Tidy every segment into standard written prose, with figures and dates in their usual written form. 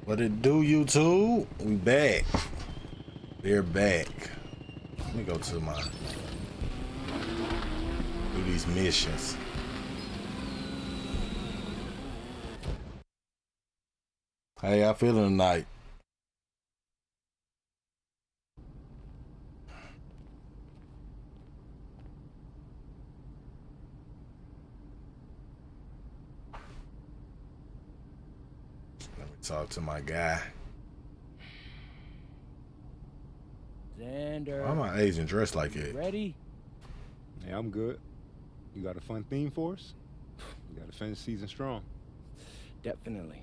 What it do, YouTube? We back. We're back. Let me go to my do these missions. How y'all feeling tonight? Let me talk to my guy. Xander. Why am I agent dressed like it? Ready? Hey, I'm good. You got a fun theme for us? You got to finish season strong. Definitely.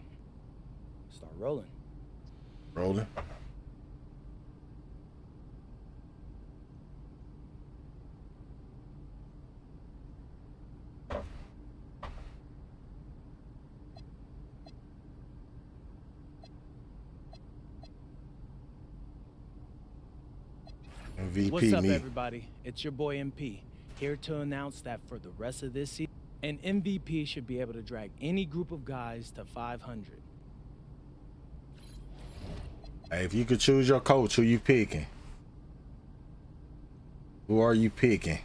Start rolling. Rolling. MVP What's up, me. everybody? It's your boy MP, here to announce that for the rest of this season, an MVP should be able to drag any group of guys to 500. Hey, if you could choose your coach, who you picking? Who are you picking?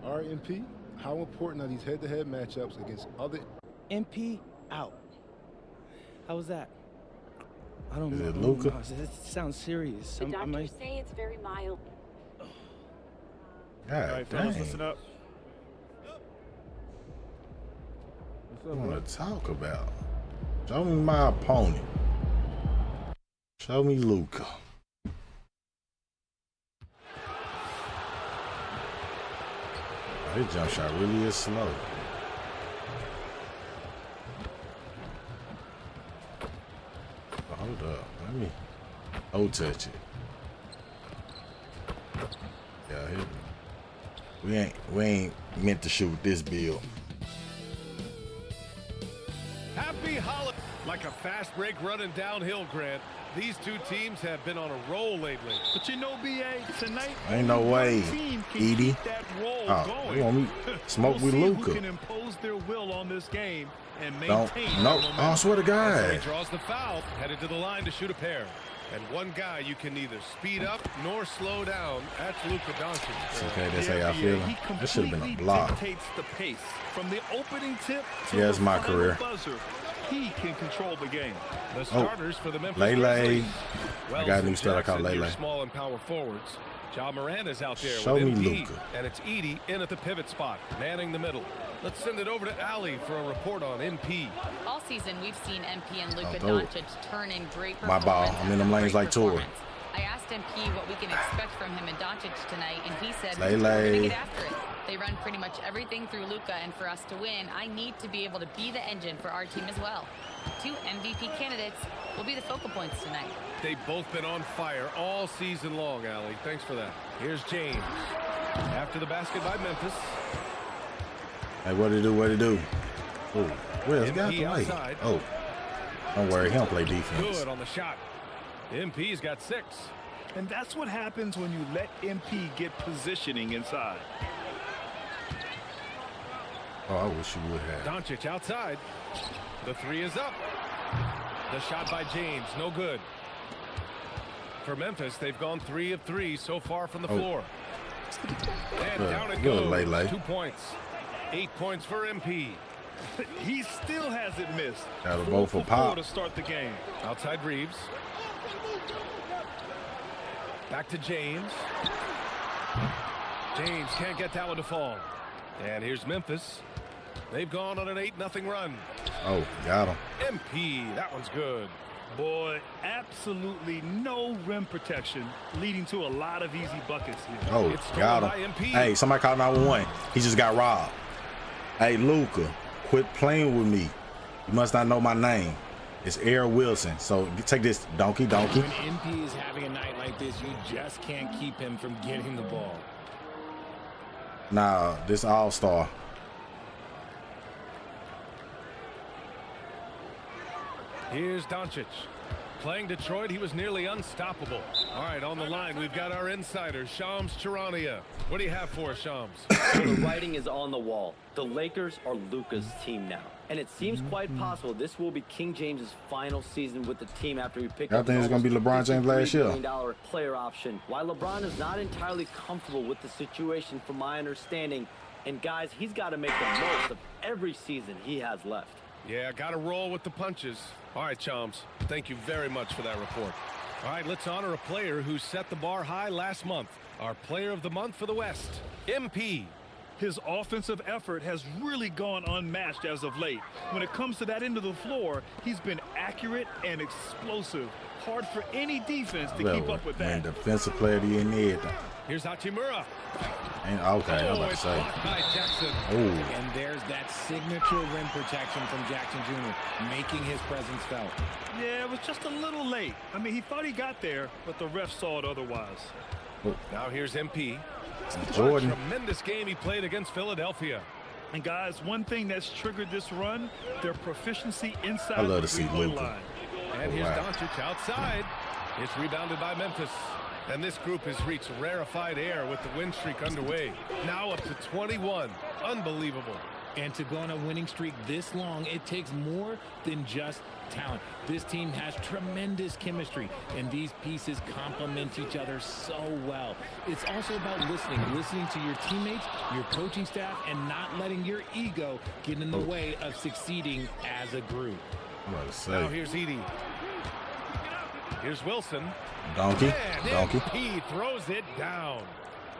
RMP, how important are these head-to-head matchups against other... MP out. How was that? I don't Is know. it Luka? It sounds serious. The doctors say it's very mild. God, All right, fellas, dang. listen up. What I want to talk about? Show me my opponent. Show me Luka. His jump shot really is slow. Hold up. Let me touch it. Yeah, we ain't meant to shoot this build. Happy holiday. Like a fast break running downhill, Grant. These two teams have been on a roll lately. But you know, BA, tonight Ain't no way, Edie. that roll Oh, going. you want me smoke We'll with see Luka? who can impose their will on this game and Don't, maintain no, their I momentum. swear to He God. draws the foul, headed to the line to shoot a pair. And one guy you can neither speed up nor slow down. That's Luka Doncic. It's okay, that's how Yeah, y'all BA, feeling. he That should have been a completely block. dictates the pace from the opening tip to Yeah, it's the my final career. buzzer. He can control the game. The starters for the Memphis Lele. Grizzlies. I got a new spell I call Jackson, your Lele. small and power forwards. Ja Morant is out there Show with me MP, Luka. and it's Edie in at the pivot spot, manning the middle. Let's send it over to Allie for a report on MP. All season, we've seen MP and Luka throw it. Doncic turn in great My performance. ball. I'm in them lanes Great like Tor. performance. I asked MP what we can expect from him and Doncic tonight, and he said, Lele. we're going to get after it. They run pretty much everything through Luka, and for us to win, I need to be able to be the engine for our team as well. Two MVP candidates will be the focal points tonight. They've both been on fire all season long, Allie. Thanks for that. Here's James. After the basket by Memphis. Hey, what it do? What it do? Oh, where's got MP the way? outside. Oh, don't worry, he don't play defense. Good on the shot. MP's got 6. And that's what happens when you let MP get positioning inside. Oh, I wish you would have. Doncic outside. The 3 is up. The shot by James, no good. For Memphis, they've gone 3 of 3 so far from the floor. And down it Good, goes. Lele. 2 points. 8 points for MP. He still hasn't missed. Got a 4 vote for for Pop. 4 to start the game. Outside Reeves. Back to James. James can't get that one to fall. And here's Memphis. They've gone on an 8-0 run. Oh, got him. MP, that one's good. Boy, absolutely no rim protection, leading to a lot of easy buckets here. Oh, It's got stolen him. by MP. Hey, somebody called 911. He just got robbed. Hey, Luka, quit playing with me. You must not know my name. It's Eric Wilson. So take this, donkey. When MP is having a night like this, you just can't keep him from getting the ball. Nah, this all-star. Here's Doncic. Playing Detroit, he was nearly unstoppable. All right, on the line, we've got our insider, Shams Charania. What do you have for us, Shams? So the writing is on the wall. The Lakers are Luka's team now. And it seems quite possible this will be King James's final season with the team after he picked up. I think it's going to be LeBron James last year. $1 million player option. While LeBron is not entirely comfortable with the situation from my understanding, and guys, he's got to make the most of every season he has left. Yeah, got to roll with the punches. All right, Chums, thank you very much for that report. All right, let's honor a player who set the bar high last month. Our player of the month for the West, MP. His offensive effort has really gone unmatched as of late. When it comes to that end of the floor, he's been accurate and explosive. Hard for any defense to keep up with that. Defensive player of the year and everything. Here's Hachimura. And okay, I was about to say. And there's that signature rim protection from Jackson Jr., making his presence felt. Yeah, it was just a little late. I mean, he thought he got there, but the ref saw it otherwise. Now here's MP. Jordan. What a tremendous game he played against Philadelphia. And guys, one thing that's triggered this run, their proficiency inside I love the to see three-point Luka. line. And here's Doncic outside. It's rebounded by Memphis. And this group has reached rarefied air with the win streak underway. Now up to 21. Unbelievable. And to go on a winning streak this long, it takes more than just talent. This team has tremendous chemistry, and these pieces complement each other so well. It's also about listening to your teammates, your coaching staff, and not letting your ego get in the way of succeeding as a group. Now here's Edey. Here's Wilson. Donkey. He throws it down.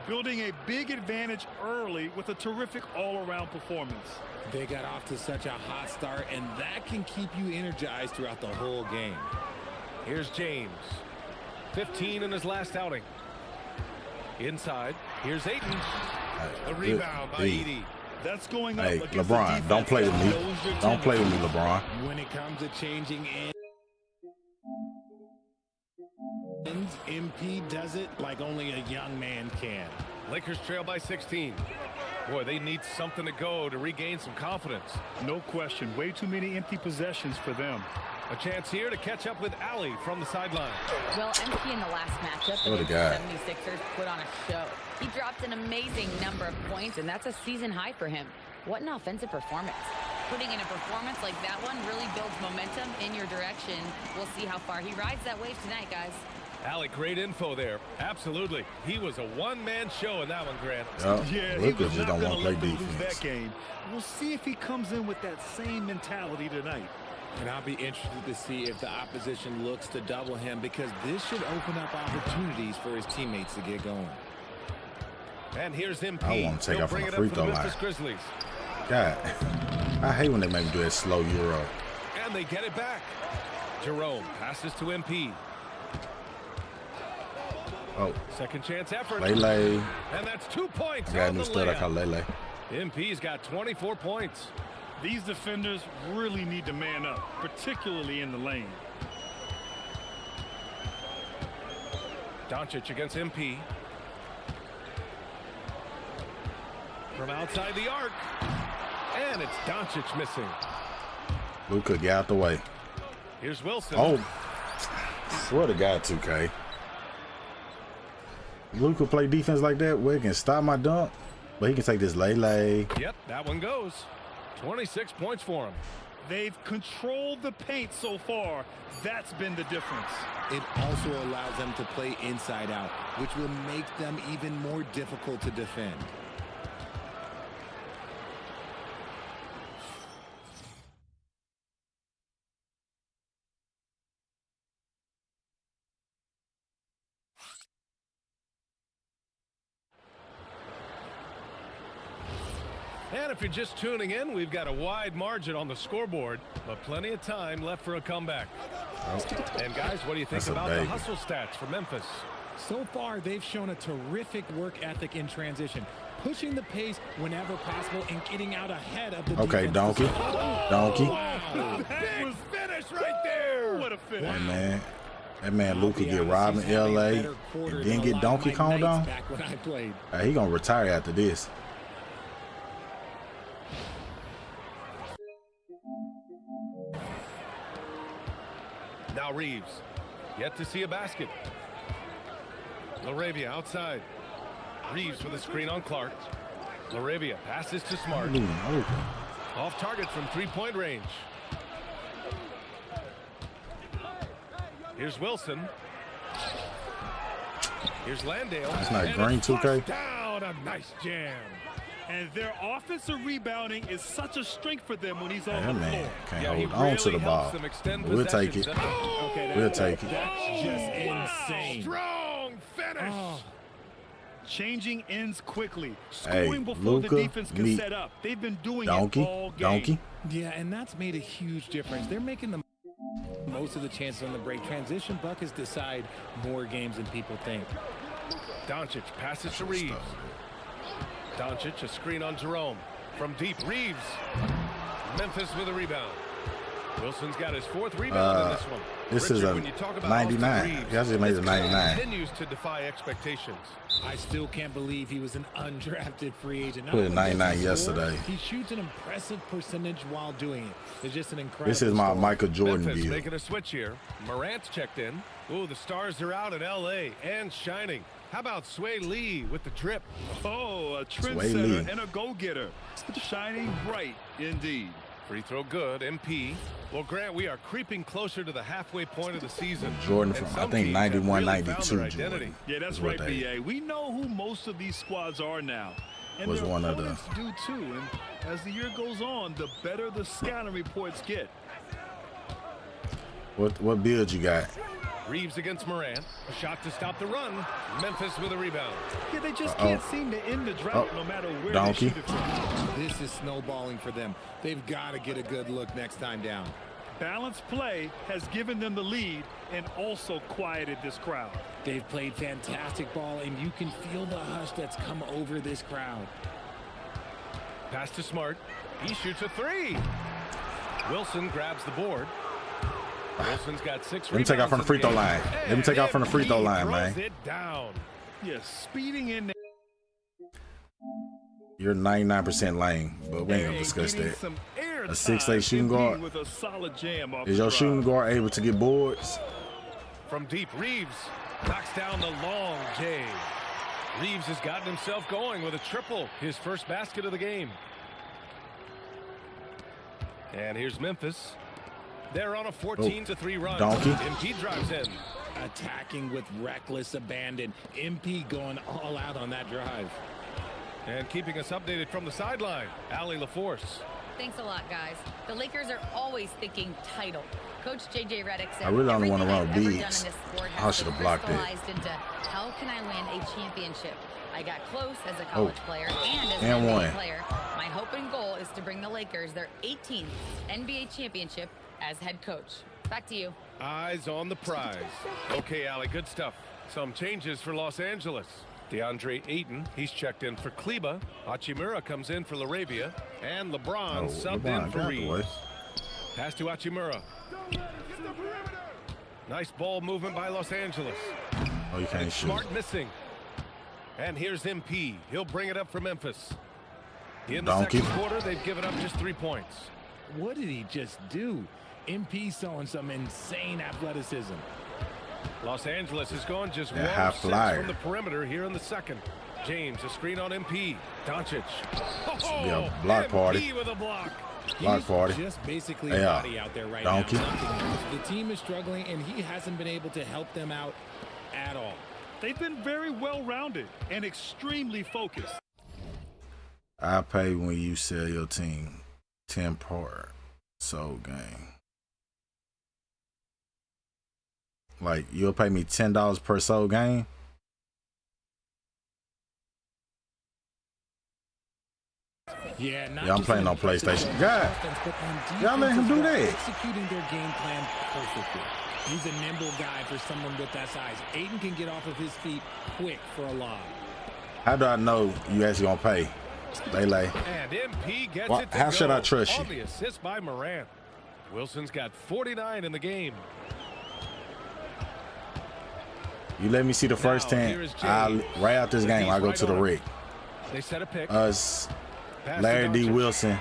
Building a big advantage early with a terrific all-around performance. They got off to such a hot start, and that can keep you energized throughout the whole game. Here's James. 15 in his last outing. Inside. Here's Ayton. The rebound by Edey. That's going up. Hey, LeBron, don't play with me. Don't play with me, LeBron. When it comes to changing MP does it like only a young man can. Lakers trail by 16. Boy, they need something to go to regain some confidence. No question. Way too many empty possessions for them. A chance here to catch up with Ali from the sideline. Well, MP in the last matchup What a against guy. the 76ers put on a show. He dropped an amazing number of points, and that's a season high for him. What an offensive performance. Putting in a performance like that one really builds momentum in your direction. We'll see how far he rides that wave tonight, guys. Alec, great info there. Absolutely. He was a one-man show in that one, Grant. Yeah, he Luka was just not don't going want to to play let them lose defense. that game. We'll see if he comes in with that same mentality tonight. And I'll be interested to see if the opposition looks to double him, because this should open up opportunities for his teammates to get going. And here's MP. I want to take He'll off on bring the it up free for throw the line. Memphis Grizzlies. God, I hate when they make me do that slow Euro. And they get it back. Jerome passes to MP. Oh, Second chance effort. Lele. And that's 2 points. I got a on new the stud I layup. call Lele. MP's got 24 points. These defenders really need to man up, particularly in the lane. Doncic against MP. From outside the arc. And it's Doncic missing. Luka, get out the way. Here's Wilson. Oh, swear to God, 2K. Luka play defense like that where he can stop my dunk, but he can take this Lele. Yep, that one goes. 26 points for him. They've controlled the paint so far. That's been the difference. It also allows them to play inside out, which will make them even more difficult to defend. And if you're just tuning in, we've got a wide margin on the scoreboard, but plenty of time left for a comeback. And guys, what do you think That's a about the baby. hustle stats for Memphis? So far, they've shown a terrific work ethic in transition, pushing the pace whenever possible and getting out ahead of the Okay, defense. donkey. Donkey. Wow. Big finish right there. What a finish. Hey, man. That man Luka get robbed in LA and then get Donkey Kong on. Back when I played. He gonna retire after this. Now Reeves. Yet to see a basket. Laravia outside. Reeves with a screen on Clark. Laravia passes to Smart. Off target from three-point range. Here's Wilson. Here's Landale. It's not green 2K. Down, a nice jam. And their offensive rebounding is such a strength for them when he's on That the man floor. can't Yeah, he hold on to the really ball. helps them extend We'll take it. possessions. Okay, We'll take it. That's just insane. Strong finish. Oh. Changing ends quickly, Hey, scoring before Luka, the defense can me- set up. They've been doing Donkey, it all game. donkey. Yeah, and that's made a huge difference. They're making the most of the chances on the break. Transition buckets decide more games than people think. Doncic passes to Reeves. Doncic, a screen on Jerome. From deep, Reeves. Memphis with a rebound. Wilson's got his fourth rebound in this one. This Richard, is a when you talk about 99. Austin Reeves, He just made this a guy 99. continues to defy expectations. I still can't believe he was an undrafted free agent. Not Put a only 99 does he score, yesterday. He shoots an impressive percentage while doing it. It's just an incredible This is my score. Michael Jordan Memphis view. making a switch here. Morant's checked in. Ooh, the stars are out in L.A. and shining. How about Sway Lee with the trip? Oh, a Sway trendsetter Lee. and a go-getter. Shining bright indeed. Free throw good. MP. Well, Grant, we are creeping closer to the halfway point of the season. Jordan And from, some I think, teams have 91, really found 92 their identity. Jordan. Yeah, that's is what right, they- BA. We know who most of these squads are now. And Was their one of the- opponents do too. And as the year goes on, the better the scouting reports get. What build you got? Reeves against Morant. A shot to stop the run. Memphis with a rebound. Yeah, they just can't seem to end the drought no matter where Donkey. they shoot it from. This is snowballing for them. They've got to get a good look next time down. Balanced play has given them the lead and also quieted this crowd. They've played fantastic ball, and you can feel the hush that's come over this crowd. Pass to Smart. He shoots a three. Wilson grabs the board. Wilson's got 6 Let me take out from the free throw line. Let me take out from the free throw line, man. Throws it down. Yeah, speeding in there. You're 99% lane, but we ain't gonna discuss Getting that. some air A 6'8" shooting time guard. with a solid jam off Is the your drive. shooting guard able to get boards? From deep, Reeves knocks down the long J. Reeves has gotten himself going with a triple, his first basket of the game. And here's Memphis. They're on a 14-3 run. Donkey. MP drives in. Attacking with reckless abandon. MP going all out on that drive. And keeping us updated from the sideline, Allie LaForce. Thanks a lot, guys. The Lakers are always thinking title. Coach J.J. Redick said I really only wanna everything run I've ever done in beads. this sport I has should've been blocked it. crystallized into how can I win a championship. I got close as a college player and as and an NBA one. player. My hope and goal is to bring the Lakers their 18th NBA championship as head coach. Back to you. Eyes on the prize. Okay, Allie, good stuff. Some changes for Los Angeles. DeAndre Ayton, he's checked in for Kleba. Hachimura comes in for Laravia. And LeBron subbed in LeBron for got the Reeves. way. Pass to Hachimura. Nice ball movement by Los Angeles. Oh, you can't shoot. Smart missing. And here's MP. He'll bring it up for Memphis. In the Donkey. second quarter, they've given up just 3 points. What did he just do? MP showing some insane athleticism. Los Angeles has gone just Yeah, 1 high of 6 flyer. from the perimeter here in the second. James, a screen on MP. Doncic. be a block MP party. with a block. Block party. Just basically Yeah. a body out there right Donkey. now. Nothing else. The team is struggling, and he hasn't been able to help them out at all. They've been very well-rounded and extremely focused. I pay when you sell your team 10 part sold game. Like, you'll pay me $10 per sold game? Yeah, not Yeah, I'm just playing on impressive PlayStation. God. offense, but on defense Y'all let him as do well, that. Executing their game plan perfectly. He's a nimble guy for someone with that size. Ayton can get off of his feet quick for a lob. How do I know you actually gonna pay? Lele. And MP gets Well, it to how go should I trust on you? the assist by Morant. Wilson's got 49 in the game. You let me see the first Now, 10. here is James. I'll right out this game. He's I go right to the on. rig. They set a pick. Us, Pass to Larry D. Doncic. Wilson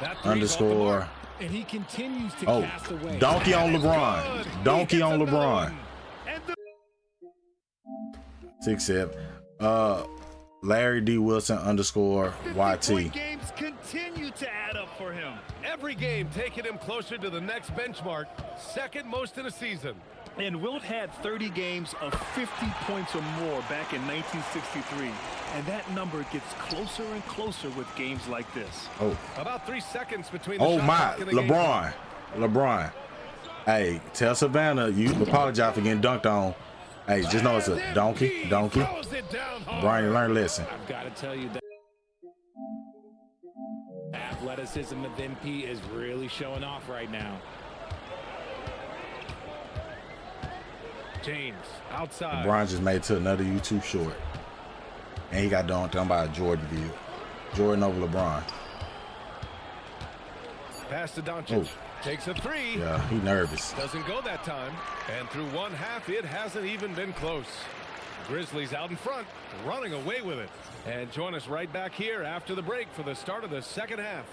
That three's off the mark. _ and he continues to Oh, cast away. donkey on LeBron. Donkey on LeBron. 6-7. Larry D. Wilson _ YT. Games continue to add up for him. Every game taking him closer to the next benchmark, second most in a season. And Wilt had 30 games of 50 points or more back in 1963. And that number gets closer and closer with games like this. Oh. About 3 seconds between the Oh shot my, clock and the game clock. LeBron. Hey, tell Savannah you apologize for getting dunked on. Hey, just know it's a donkey. Throws it down hard. Brian, learn a lesson. I've got to tell you that athleticism of MP is really showing off right now. James outside. LeBron just made it to another YouTube short. And he got dunked on by a Jordan view. Jordan over LeBron. Pass to Doncic. Takes a three. Yeah, he nervous. Doesn't go that time. And through one half, it hasn't even been close. Grizzlies out in front, running away with it. And join us right back here after the break for the start of the second half.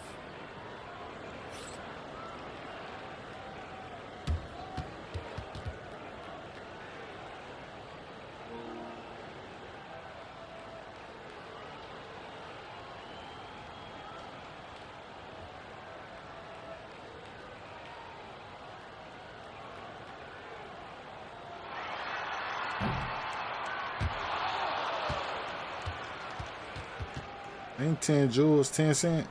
Ain't 10 jewels 10 cents?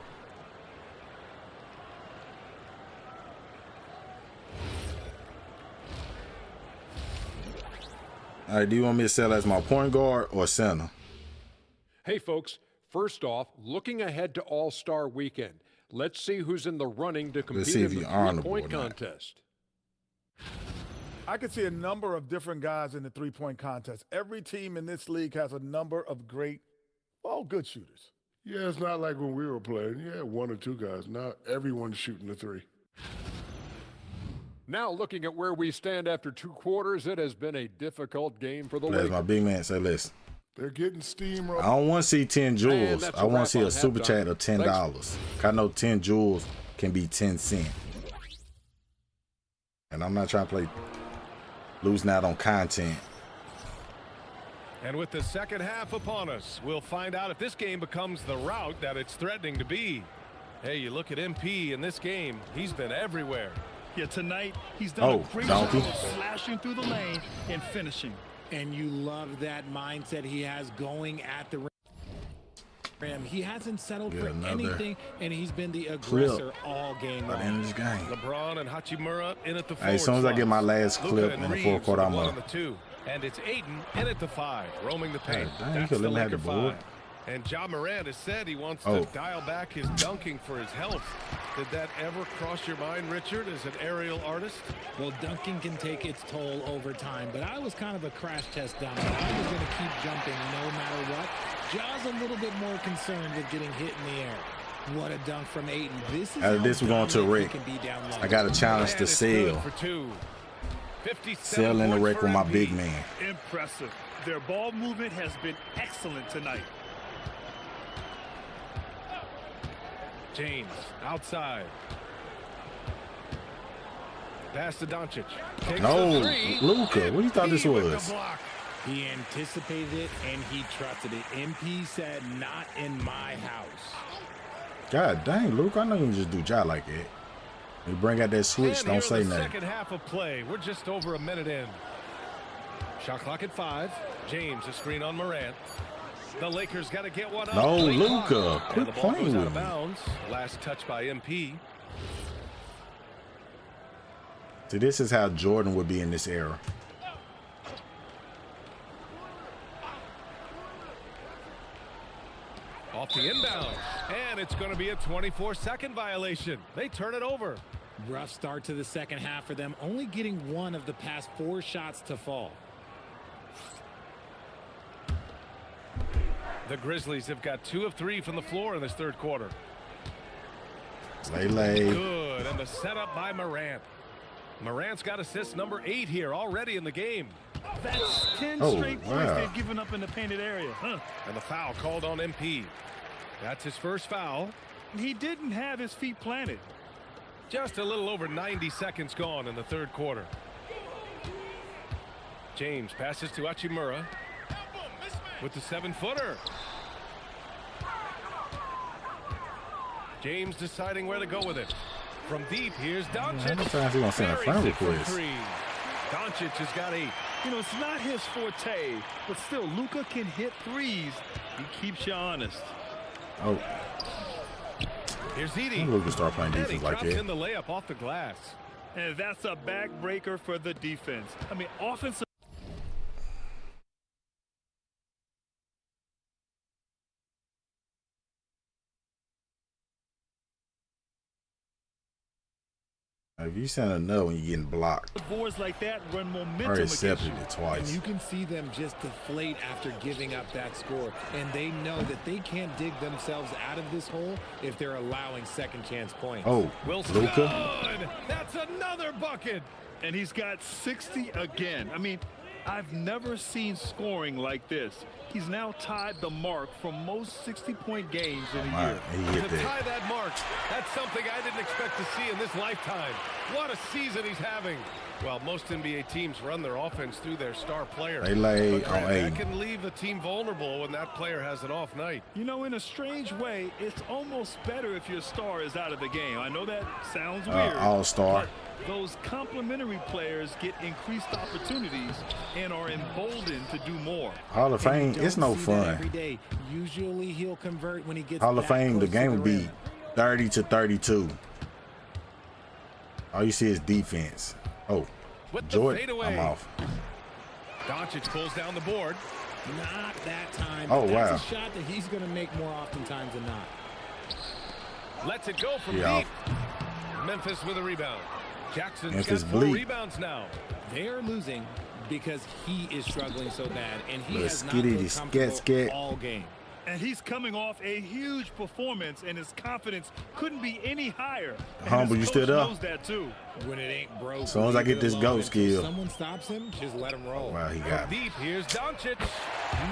All right, do you want me to sell as my point guard or center? Hey, folks. First off, looking ahead to All-Star Weekend, let's see who's in the running to compete in the three-point contest. I could see a number of different guys in the three-point contest. Every team in this league has a number of great, good shooters. Yeah, it's not like when we were playing. You had one or two guys. Now everyone's shooting the three. Now looking at where we stand after 2 quarters, it has been a difficult game for the As Lakers. my big man say, listen. They're getting steamrolled. I don't want to see 10 jewels. that's I a want wrap to see on a super halftime. chat of $10. I know 10 jewels can be 10 cents. And I'm not trying to play losing out on content. And with the second half upon us, we'll find out if this game becomes the route that it's threatening to be. Hey, you look at MP in this game, he's been everywhere. Yeah, tonight he's done a great job donkey. of slashing through the lane and finishing. And you love that mindset he has going at the rim. He hasn't settled for anything, and he's been the aggressor all game By the end of this game. LeBron and Hachimura in at the Hey, as soon as I get my last clip in the fourth quarter, I'm up. And it's Aiden in at the 5, roaming the paint. Dang, you That's could the let me have Laker the board. 5. And Ja Morant has said he wants to dial back his dunking for his health. Did that ever cross your mind, Richard, as an aerial artist? Well, dunking can take its toll over time, but I was kind of a crash test dunker. I was going to keep jumping no matter what. Ja's a little bit more concerned with getting hit in the air. What a dunk from Aiden. This is After this, we're going to Rick. I got a challenge to sell. Sell in the Rick with my big man. Impressive. Their ball movement has been excellent tonight. James outside. Pass to Doncic. No, Luka, what do you thought this was? He anticipated it and he trusted it. MP said, not in my house. God dang, Luke, I know you can just do Ja like that. You bring out that switch, And don't say the nothing. second half of play. We're just over a minute in. Shot clock at 5. James, a screen on Morant. The Lakers got to get one up. No, Late Luka, clock. quit And the ball playing goes out with of me. bounds. Last touch by MP. See, this is how Jordan would be in this era. Off the inbound. And it's going to be a 24-second violation. They turn it over. Rough start to the second half for them, only getting one of the past 4 shots to fall. The Grizzlies have got 2 of 3 from the floor in this third quarter. Lay. Good, and the setup by Morant. Morant's got assist number 8 here already in the game. That's 10 straight points they've given up in the painted area. And the foul called on MP. That's his first foul. He didn't have his feet planted. Just a little over 90 seconds gone in the third quarter. James passes to Hachimura with the 7-footer. James deciding where to go with it. From deep, here's Doncic. How many times he gonna send a friend request? Doncic has got 8. You know, it's not his forte, but still, Luka can hit threes. He keeps you honest. Oh. Here's Edie. Luka start playing defense like that. In the layup off the glass. And that's a backbreaker for the defense. I mean, offensive. If you send a no when you're getting blocked, boards like that run momentum. already accepted it twice. And you can see them just deflate after giving up that score, and they know that they can't dig themselves out of this hole if they're allowing second chance points. Oh, Luka. That's another bucket. And he's got 60 again. I mean, I've never seen scoring like this. He's now tied the mark for most 60-point games in a year. To tie that mark, that's something I didn't expect to see in this lifetime. What a season he's having. Well, most NBA teams run their offense through their star player. They lay on that can leave the team vulnerable when that player has an off night. You know, in a strange way, it's almost better if your star is out of the game. I know that sounds weird. All-star. Those complementary players get increased opportunities and are emboldened to do more. Hall of Fame, it's no fun. Every day. Usually he'll convert when he gets Hall of Fame, the game would be 30-32. All you see is defense. Oh, Jordan, I'm off. Doncic pulls down the board. Not that time. Oh, That's wow. a shot that he's going to make more oftentimes than not. Lets it go from deep. Memphis with a rebound. Jackson's got 4 rebounds now. They're losing because he is struggling so bad, and he has not skitty, looked comfortable all game. And he's coming off a huge performance, and his confidence couldn't be any higher. Humble, you stood up. Knows that too. When it ain't broke. As soon as I get this go skill. Someone stops him, just let him roll. Wow, he got deep. Here's Doncic.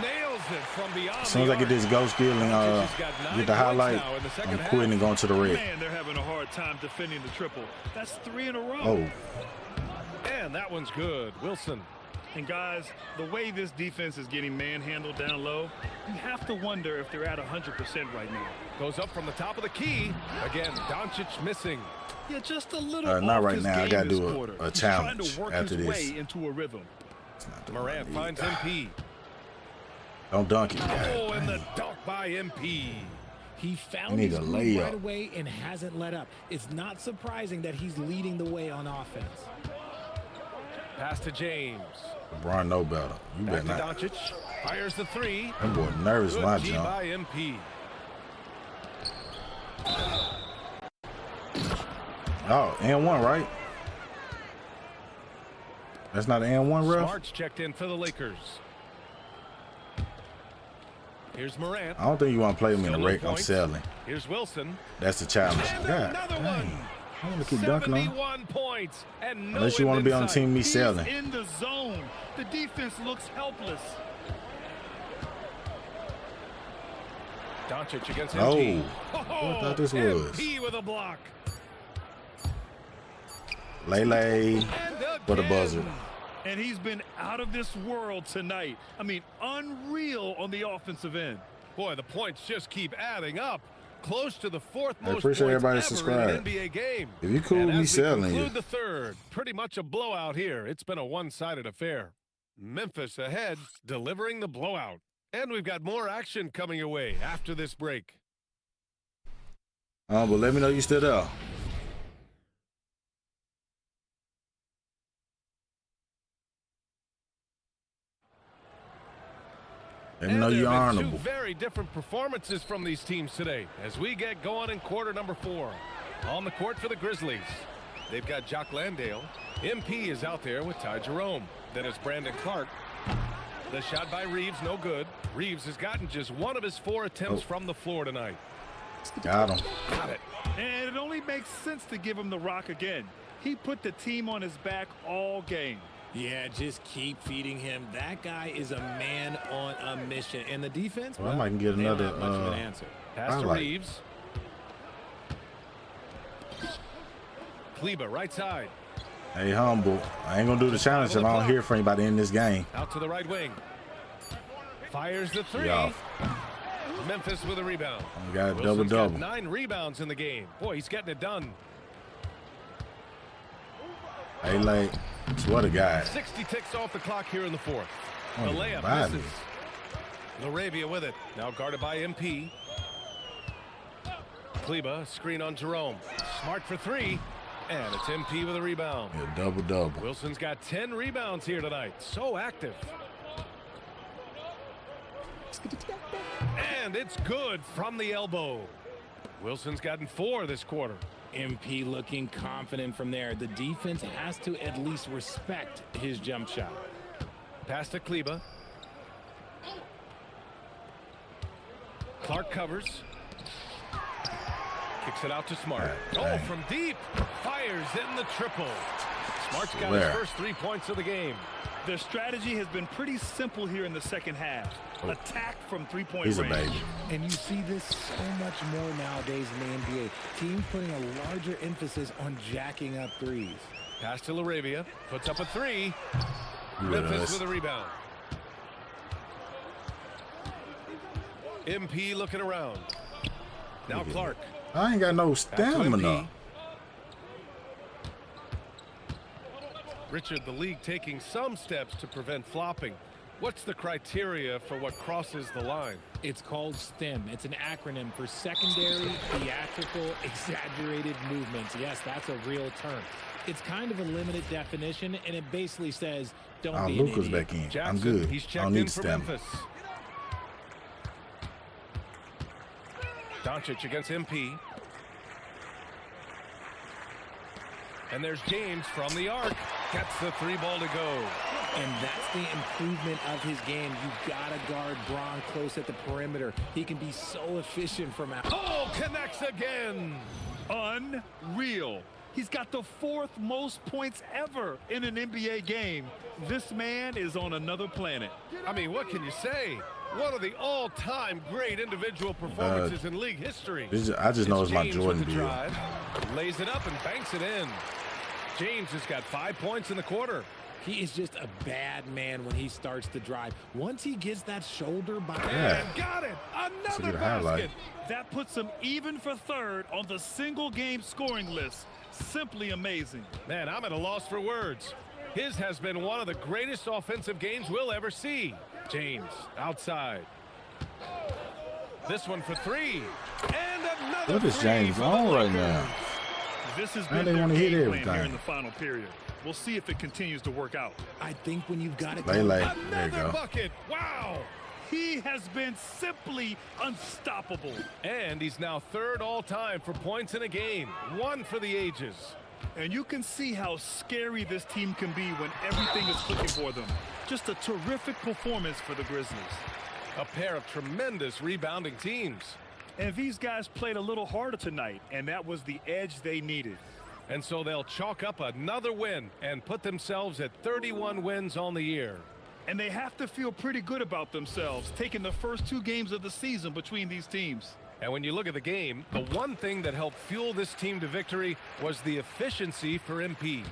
Nails it from beyond. As soon as I get this go skill and get the highlight, I'm quitting and going to the red. Man, they're having a hard time defending the triple. That's 3 in a row. Oh. And that one's good. Wilson. And guys, the way this defense is getting manhandled down low, you have to wonder if they're at 100% right now. Goes up from the top of the key. Again, Doncic missing. Yeah, just a little not off right his now. I game got to this do quarter. a He's challenge trying to work after his this. way into a rhythm. Morant finds MP. Don't dunk it. Oh, and the dunk by MP. He found his groove right away and hasn't let up. It's not surprising that he's leading the way on offense. Pass to James. LeBron know better. You better not. Doncic fires the 3. That boy nervous when I jump. By MP. Oh, and one, right? That's not an and one, ref? Smart's checked in for the Lakers. Here's Morant. I don't think you want to play me in the rake. I'm selling. Here's Wilson. That's the challenge. And another one. I want to keep dunking on. 71 points and no unless you want to be on the team, me selling. He's in the zone. The defense looks helpless. Doncic against Oh, MG. I thought this was. MP with a block. Lele for the buzzer. And he's been out of this world tonight. I mean, unreal on the offensive end. Boy, the points just keep adding up. Close to the 4th most appreciate points everybody ever subscribe. in an NBA game. If you cool with me selling you. Conclude the 3rd. Pretty much a blowout here. It's been a one-sided affair. Memphis ahead, delivering the blowout. And we've got more action coming your way after this break. But let me know you still there. Let me know you're honorable. 2 very different performances from these teams today as we get going in quarter number 4. On the court for the Grizzlies, they've got Jock Landale. MP is out there with Ty Jerome. Then it's Brandon Clark. The shot by Reeves, no good. Reeves has gotten just 1 of his 4 attempts from the floor tonight. Got him. Got it. And it only makes sense to give him the rock again. He put the team on his back all game. Yeah, just keep feeding him. That guy is a man on a mission. And the defense, well, I might get another much of an answer. Pass to Reeves. Kleber, right side. Hey, humble. I ain't gonna do the challenge if I don't hear from you by the end of this game. Out to the right wing. Fires the three. Memphis with a rebound. We got a Wilson's double-double. got 9 rebounds in the game. Boy, he's getting it done. Hey, like, what a guy. 60 ticks off the clock here in the fourth. Oh, The layup body. misses. Laravia with it. Now guarded by MP. Kleber, screen on Jerome. Smart for 3. And it's MP with a rebound. Yeah, double-double. Wilson's got 10 rebounds here tonight. So active. And it's good from the elbow. Wilson's gotten 4 this quarter. MP looking confident from there. The defense has to at least respect his jump shot. Pass to Kleber. Clark covers. Kicks it out to Smart. Oh, from deep. Fires in the triple. Smart's got his first 3 points of the game. Their strategy has been pretty simple here in the second half. Attack from three-point range. He's a baby. And you see this so much more nowadays in the NBA. Teams putting a larger emphasis on jacking up threes. Pass to Laravia. Puts up a 3. Yes. Memphis with a rebound. MP looking around. Now Clark. I ain't got no stamina. Richard, the league taking some steps to prevent flopping. What's the criteria for what crosses the line? It's called STEM. It's an acronym for secondary, theatrical, exaggerated movements. Yes, that's a real term. It's kind of a limited definition, and it basically says, don't be an Luka's idiot. back in. Jackson, I'm good. He's I checked don't in need for stamina. Memphis. Doncic against MP. And there's James from the arc. Gets the 3 ball to go. And that's the improvement of his game. You got to guard Braun close at the perimeter. He can be so efficient from out. Oh, connects again. Unreal. He's got the 4th most points ever in an NBA game. This man is on another planet. I mean, what can you say? One of the all-time great individual performances in league history. I just know it's my James Jordan with the deal. drive, lays it up and banks it in. James has got 5 points in the quarter. He is just a bad man when he starts to drive. Once he gets that shoulder by And got it. Another basket. That puts him even for 3rd on the single-game scoring list. Simply amazing. Man, I'm at a loss for words. His has been one of the greatest offensive games we'll ever see. James outside. This one for 3. And another. What is James on right now? This has Man, been they their wanna hit game plan everything. here in the final period. We'll see if it continues to work out. I think when you've got it. There you Another go. bucket. Wow. He has been simply unstoppable. And he's now 3rd all-time for points in a game. 1 for the ages. And you can see how scary this team can be when everything is clicking for them. Just a terrific performance for the Grizzlies. A pair of tremendous rebounding teams. And these guys played a little harder tonight, and that was the edge they needed. And so they'll chalk up another win and put themselves at 31 wins on the year. And they have to feel pretty good about themselves, taking the first 2 games of the season between these teams. And when you look at the game, the one thing that helped fuel this team to victory was the efficiency for MP.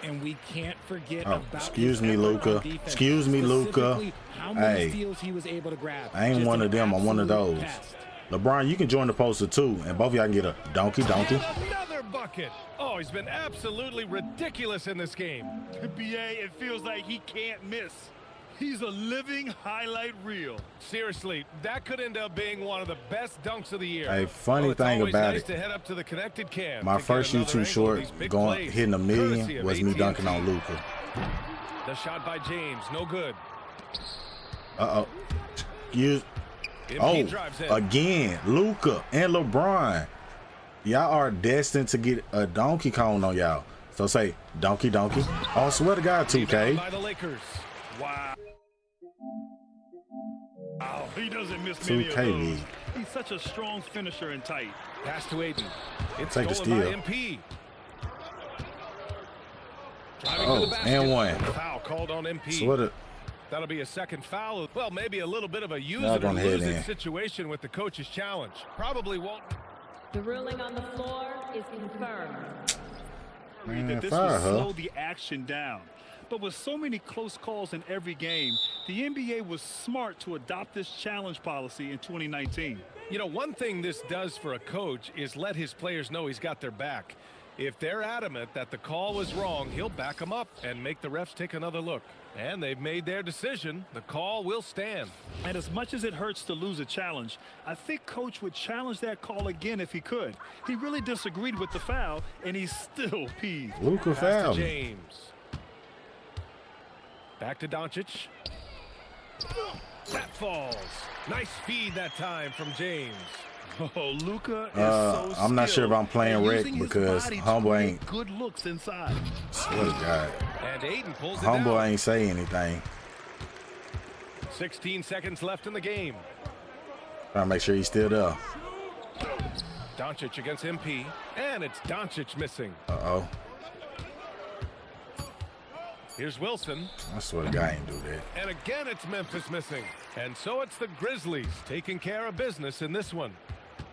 And we can't forget Oh, about excuse me, Luka. Excuse me, Luka. Specifically, how many Hey, steals he was able to grab. I ain't Just one an of them. I'm one of absolute those. pest. LeBron, you can join the poster too, and both of y'all can get a donkey. Another bucket. Oh, he's been absolutely ridiculous in this game. BA, it feels like he can't miss. He's a living highlight reel. Seriously, that could end up being one of the best dunks of the year. Hey, funny It's thing always about nice it, to head up to the connected cam my to first get another YouTube angle short of these big going plays, hitting a courtesy million of was me AT&T. dunking on Luka. The shot by James, no good. Oh, drives in. again, Luka and LeBron. Y'all are destined to get a Donkey Kong on y'all. So say, donkey. Oh, I swear to God, 2K. By the Lakers. Wow. Wow, he doesn't miss many of 2K those. league. He's such a strong finisher and tight. Pass to Aiden. It's Take the stolen by steal. MP. Driving Oh, to the basket. and one. Foul called on MP. So what a, That'll be a second foul. Well, maybe a little bit of a use Y'all it or gonna head lose it in. situation with the coach's challenge. Probably won't. The ruling on the floor is confirmed. that this would slow the action down. But with so many close calls in every game, the NBA was smart to adopt this challenge policy in 2019. You know, one thing this does for a coach is let his players know he's got their back. If they're adamant that the call was wrong, he'll back them up and make the refs take another look. And they've made their decision. The call will stand. And as much as it hurts to lose a challenge, I think Coach would challenge that call again if he could. He really disagreed with the foul, and he's still peeved. Luka foul. James. Back to Doncic. That falls. Nice feed that time from James. Oh, Luka is so I'm not sure if I'm playing Rick because Humble ain't good looks inside. Swear to God. And Aiden pulls it Humble down. ain't say anything. 16 seconds left in the game. Trying to make sure he's still there. Doncic against MP, and it's Doncic missing. Uh-oh. Here's Wilson. I swear to God, I ain't do that. And again, it's Memphis missing. And so it's the Grizzlies taking care of business in this one.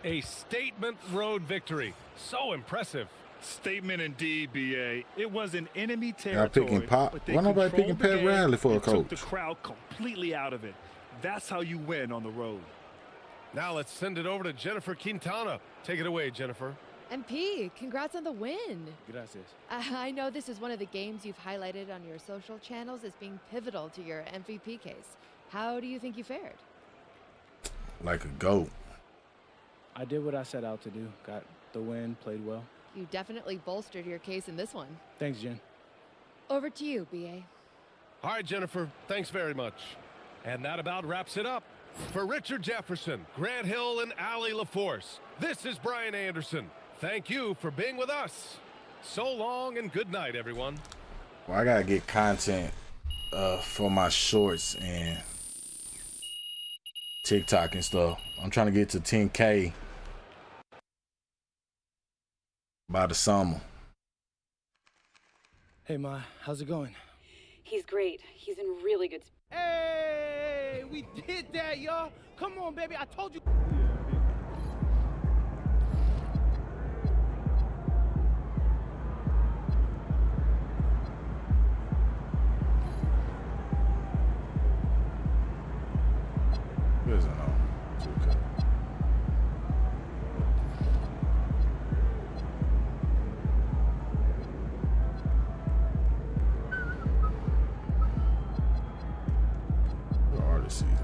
A statement road victory. So impressive. Statement indeed, BA. It was an enemy territory. Picking Pop. But they Why nobody picking controlled the Pat game Riley for a and took coach? the crowd completely out of it. That's how you win on the road. Now let's send it over to Jennifer Quintana. Take it away, Jennifer. MP, congrats on the win. Gracias. I know this is one of the games you've highlighted on your social channels as being pivotal to your MVP case. How do you think you fared? Like a goat. I did what I set out to do. Got the win, played well. You definitely bolstered your case in this one. Thanks, Jen. Over to you, BA. All right, Jennifer, thanks very much. And that about wraps it up. For Richard Jefferson, Grant Hill, and Allie LaForce, this is Brian Anderson. Thank you for being with us. So long and good night, everyone. Well, I gotta get content for my shorts and TikTok and stuff. I'm trying to get to 10K by the summer. Hey, Ma, how's it going? He's great. He's in really good. Hey, we did that, y'all. Come on, baby. I told you. Prison on 2K. The artist season.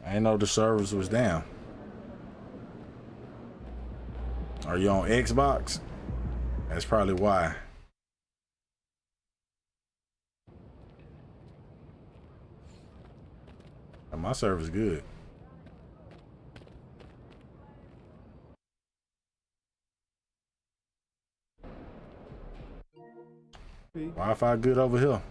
I didn't know the servers was down. Are you on Xbox? That's probably why. My server's good. Wi-Fi good over here.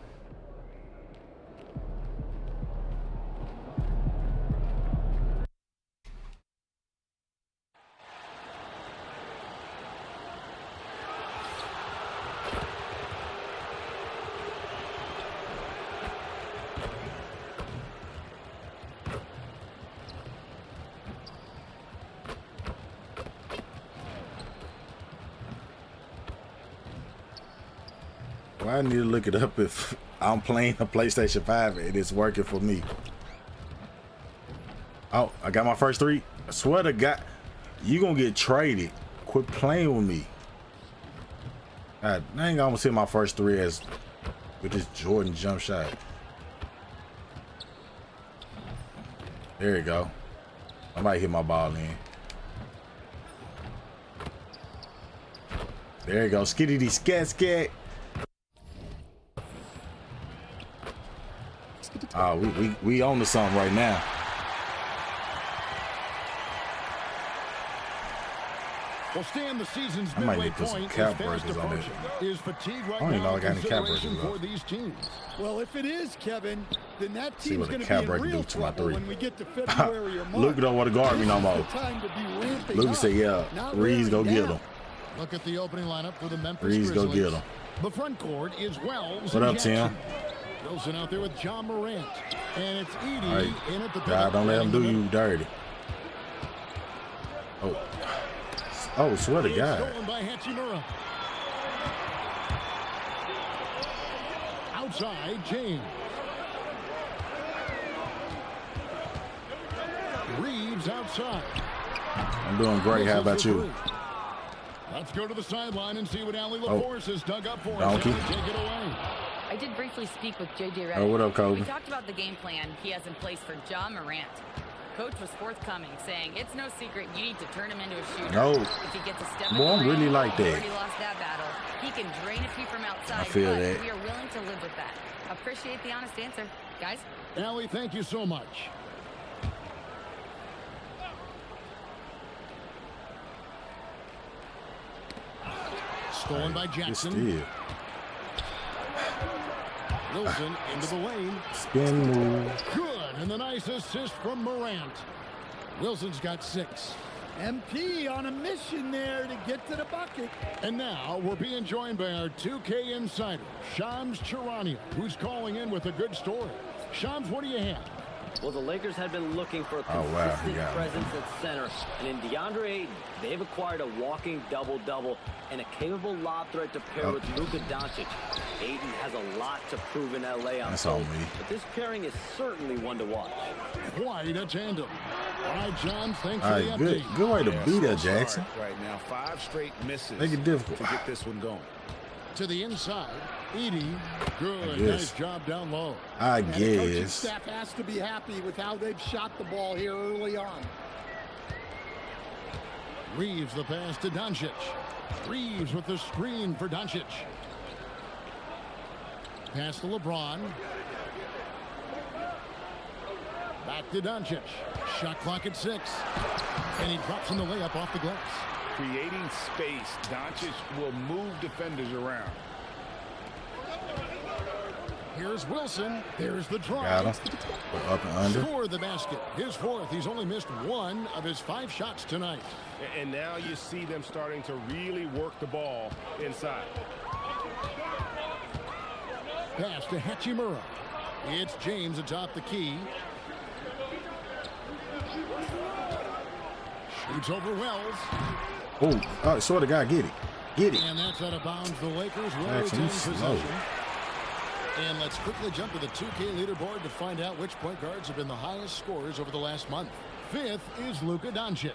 Well, I need to look it up if I'm playing a PlayStation 5 and it's working for me. Oh, I got my first three. I swear to God, you gonna get traded. Quit playing with me. God, I ain't gonna see my first three as with this Jordan jump shot. There you go. I might hit my ball in. There you go. Skiddity scat scat. Oh, we on to something right now. Well, Stan, the season's I might midway need to put some point cap is fast breakers on it. approaching. Is fatigue right I don't even know now I got any cap consideration breakers for on. these teams? Well, if it is, Kevin, then that See team's what a going to cap be in breaker real do to my trouble three. when we get to February or March. Luke don't want to guard me no more. This is the time to be ramping Luke up, said, yeah, not Reeves go wearing get down. him. Look at the opening lineup for the Memphis Reeves go Grizzlies. get him. The front court is Wells What and up, Tim? Jackson. Wilson out there with John Morant. And it's Edey Hey, in at the God, don't let him do you dirty. Oh, swear to God. Stolen by Hachimura. Outside, James. Reeves outside. I'm doing great. How about you? Let's go to the sideline and see what Allie LaForce has dug up for us. Donkey. Take it away. I did briefly speak with J.J. Redick. Oh, what up, Kobe? We talked about the game plan he has in place for John Morant. Coach was forthcoming, saying it's no secret you need to turn him into a shooter. No. If he gets a step Boy, I'm really like that. already lost that battle. He can drain a few from outside, I feel but that. we are willing to live with that. Appreciate the honest answer, guys. Allie, thank you so much. Stolen by Jackson. Wilson into the lane. Spin move. Good, and the nice assist from Morant. Wilson's got 6. MP on a mission there to get to the bucket. And now we're being joined by our 2K insider, Shams Charania, who's calling in with a good story. Shams, what do you have? Well, the Lakers had been looking for a consistent presence at center, and in DeAndre Ayton, they've acquired a walking double-double and a capable lob threat to pair with Luka Doncic. Ayton has a lot to prove in LA on That's on me. but this pairing is certainly one to watch. Quite a tandem. All right, John, thanks All for the right, update. good way to beat that, Jackson. Right now, 5 straight misses. Make it difficult. To get this one going. To the inside, Edey. Good, guess. nice job down low. I And the coaching guess. staff has to be happy with how they've shot the ball here early on. Reeves the pass to Doncic. Reeves with the screen for Doncic. Pass to LeBron. Back to Doncic. Shot clock at 6. And he drops in the layup off the glass. Creating space, Doncic will move defenders around. Here's Wilson. There's the Got drive. him. Up and under. Score the basket. His 4th. He's only missed 1 of his 5 shots tonight. And now you see them starting to really work the ball inside. Pass to Hachimura. It's James atop the key. Shoots over Wells. Oh, I swear to God, get it. Get it. And that's out of bounds. The Lakers will Jackson, retain he's slow. possession. And let's quickly jump to the 2K leaderboard to find out which point guards have been the highest scorers over the last month. 5th is Luka Doncic.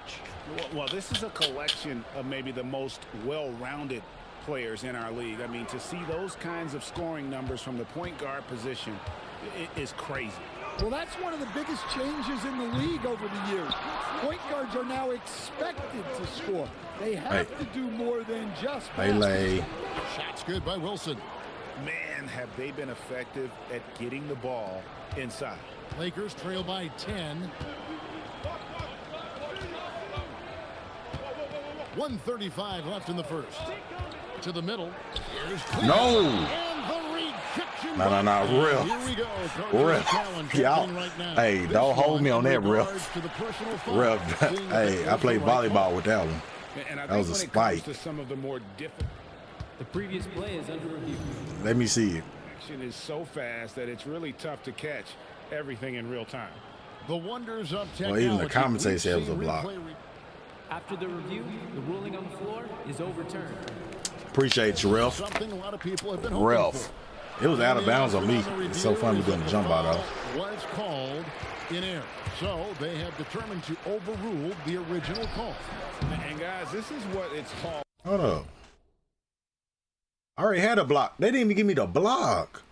Well, this is a collection of maybe the most well-rounded players in our league. I mean, to see those kinds of scoring numbers from the point guard position is crazy. Well, that's one of the biggest changes in the league over the years. Point guards are now expected to score. They have to do more than just pass. Shots good by Wilson. Man, have they been effective at getting the ball inside. Lakers trail by 10. 1:35 left in the first. To the middle. Here's Cleveland. No. And the rejection. No, ref. Here we go. Ref. Y'all. Hey, don't hold me on that, ref. Ref. Hey, I played volleyball with that one. And I That was a think when it spike. comes to some of the more difficult. The previous play is under review. Let me see it. Action is so fast that it's really tough to catch everything in real time. The wonders of Well, even the commentator said it was a block. After the review, the ruling on the floor is overturned. Appreciate you, ref. Something a lot of people have been hoping Ref. for. It was out of bounds on me. It's so funny doing the jump out of. Was called in error. So they have determined to overrule the original call. And guys, this is what it's called. Hold up. I already had a block. They didn't even give me the block.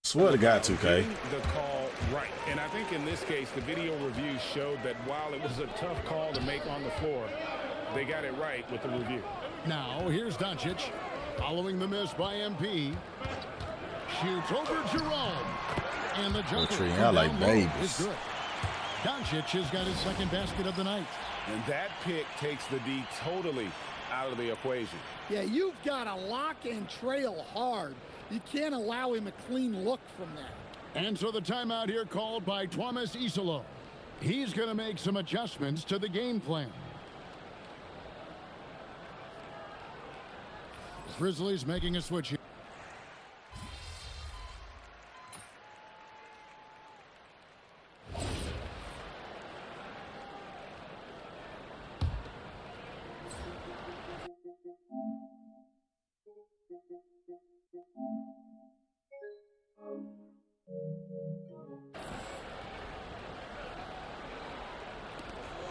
Swear to God, 2K. The call right. And I think in this case, the video review showed that while it was a tough call to make on the floor, they got it right with the review. Now, here's Doncic. Following the miss by MP. Shoots over Jerome. And the jumper treating y'all like babies. is good. Doncic has got his second basket of the night. And that pick takes the D totally out of the equation. Yeah, you've got to lock and trail hard. You can't allow him a clean look from that. And so the timeout here called by Thomas Isolo. He's going to make some adjustments to the game plan. Grizzlies making a switch here.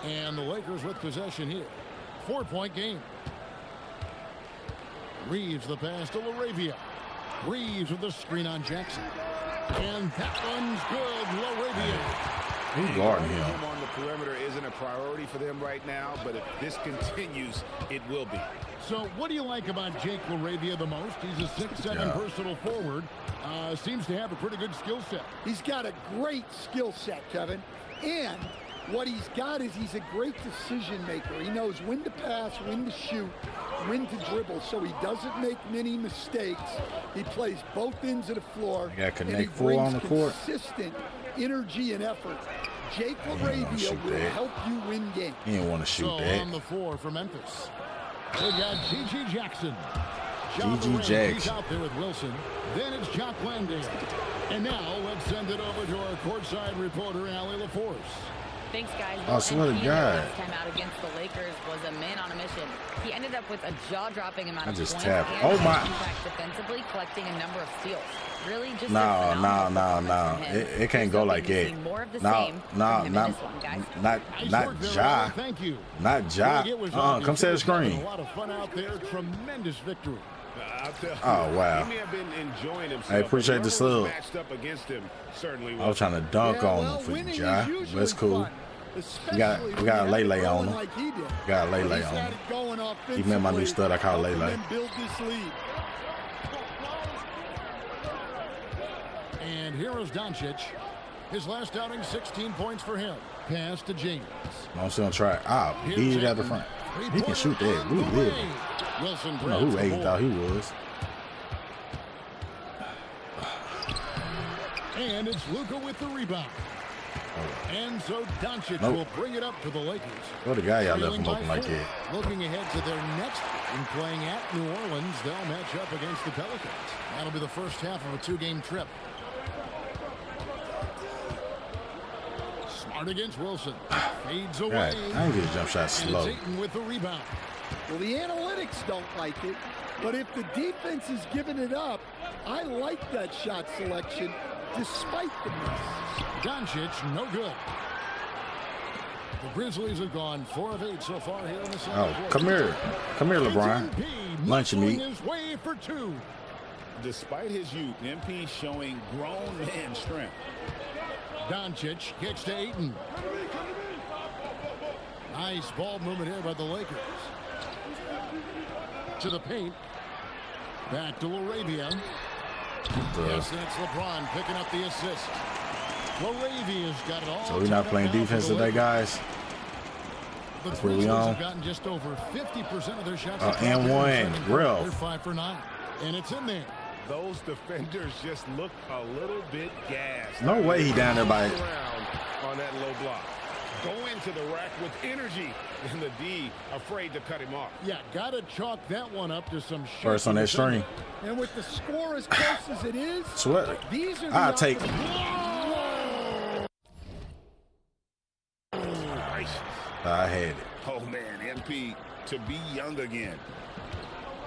And the Lakers with possession here. 4-point game. Reeves the pass to LaRavia. Reeves with the screen on Jackson. And that one's good. LaRavia. He's guarding him. On the perimeter isn't a priority for them right now, but if this continues, it will be. So what do you like about Jake LaRavia the most? He's a 6'7" personal forward. Seems to have a pretty good skill set. He's got a great skill set, Kevin. And what he's got is he's a great decision maker. He knows when to pass, when to shoot, when to dribble, so he doesn't make many mistakes. He plays both ends of the floor. You got to connect full on the court. Consistent energy and effort. Jake LaRavia will help you win games. He didn't want to shoot that. On the floor for Memphis, we got G.G. Jackson. G.G. Jackson. He's out there with Wilson. Then it's Jock Landale. And now let's send it over to our courtside reporter, Allie LaForce. Thanks, guys. I swear to God. Last time out against the Lakers was a man on a mission. He ended up with a jaw-dropping amount of points. tapped. And Oh my! impact defensively, collecting a number of steals. Really, just No. It can't go like that. Not Ja. Thank you. Not Ja. Come set the screen. A lot of fun out there. Tremendous victory. Oh wow. He may have been enjoying himself. I appreciate the sub. Matched up against him, certainly I was trying to dunk on him for Ja. That's cool. We got a Lele on him. Got a Lele on him. He met my new stud. I call it Lele. And here is Doncic. His last outing, 16 points for him. Pass to James. I'm still gonna try. Beat it out the front. He can shoot that. We live. Wilson I don't know who Aiden thought he was. And it's Luka with the rebound. And so Doncic will bring it up to the Lakers. What a guy y'all left him open like that. Looking ahead to their next game, playing at New Orleans, they'll match up against the Pelicans. That'll be the first half of a two-game trip. Smart against Wilson. Fades away. God, I ain't get a jump shot slow. And it's Ayton with the rebound. Well, the analytics don't like it, but if the defense is giving it up, I like that shot selection despite the miss. Doncic, no good. The Grizzlies have gone 4 of 8 so far here in the second quarter. Come here, LeBron. Lunch and meat. His way for 2. Despite his youth, MP showing grown man strength. Doncic kicks to Ayton. Nice ball movement here by the Lakers. To the paint. Back to LaRavia. Yes, that's LeBron picking up the assist. LaRavia's got it all. So we're not playing defense today, guys. That's where we on. Gotten just over 50% of their shots. And one. Real. They're 5 for 9. And it's in there. Those defenders just look a little bit gassed. No way he down there by on that low block. Go into the rack with energy, and the D afraid to cut him off. Yeah, got to chalk that one up to some first on that string. And with the score as close as it is, sweat. These are I'll take. I had it. Oh man, MP to be young again.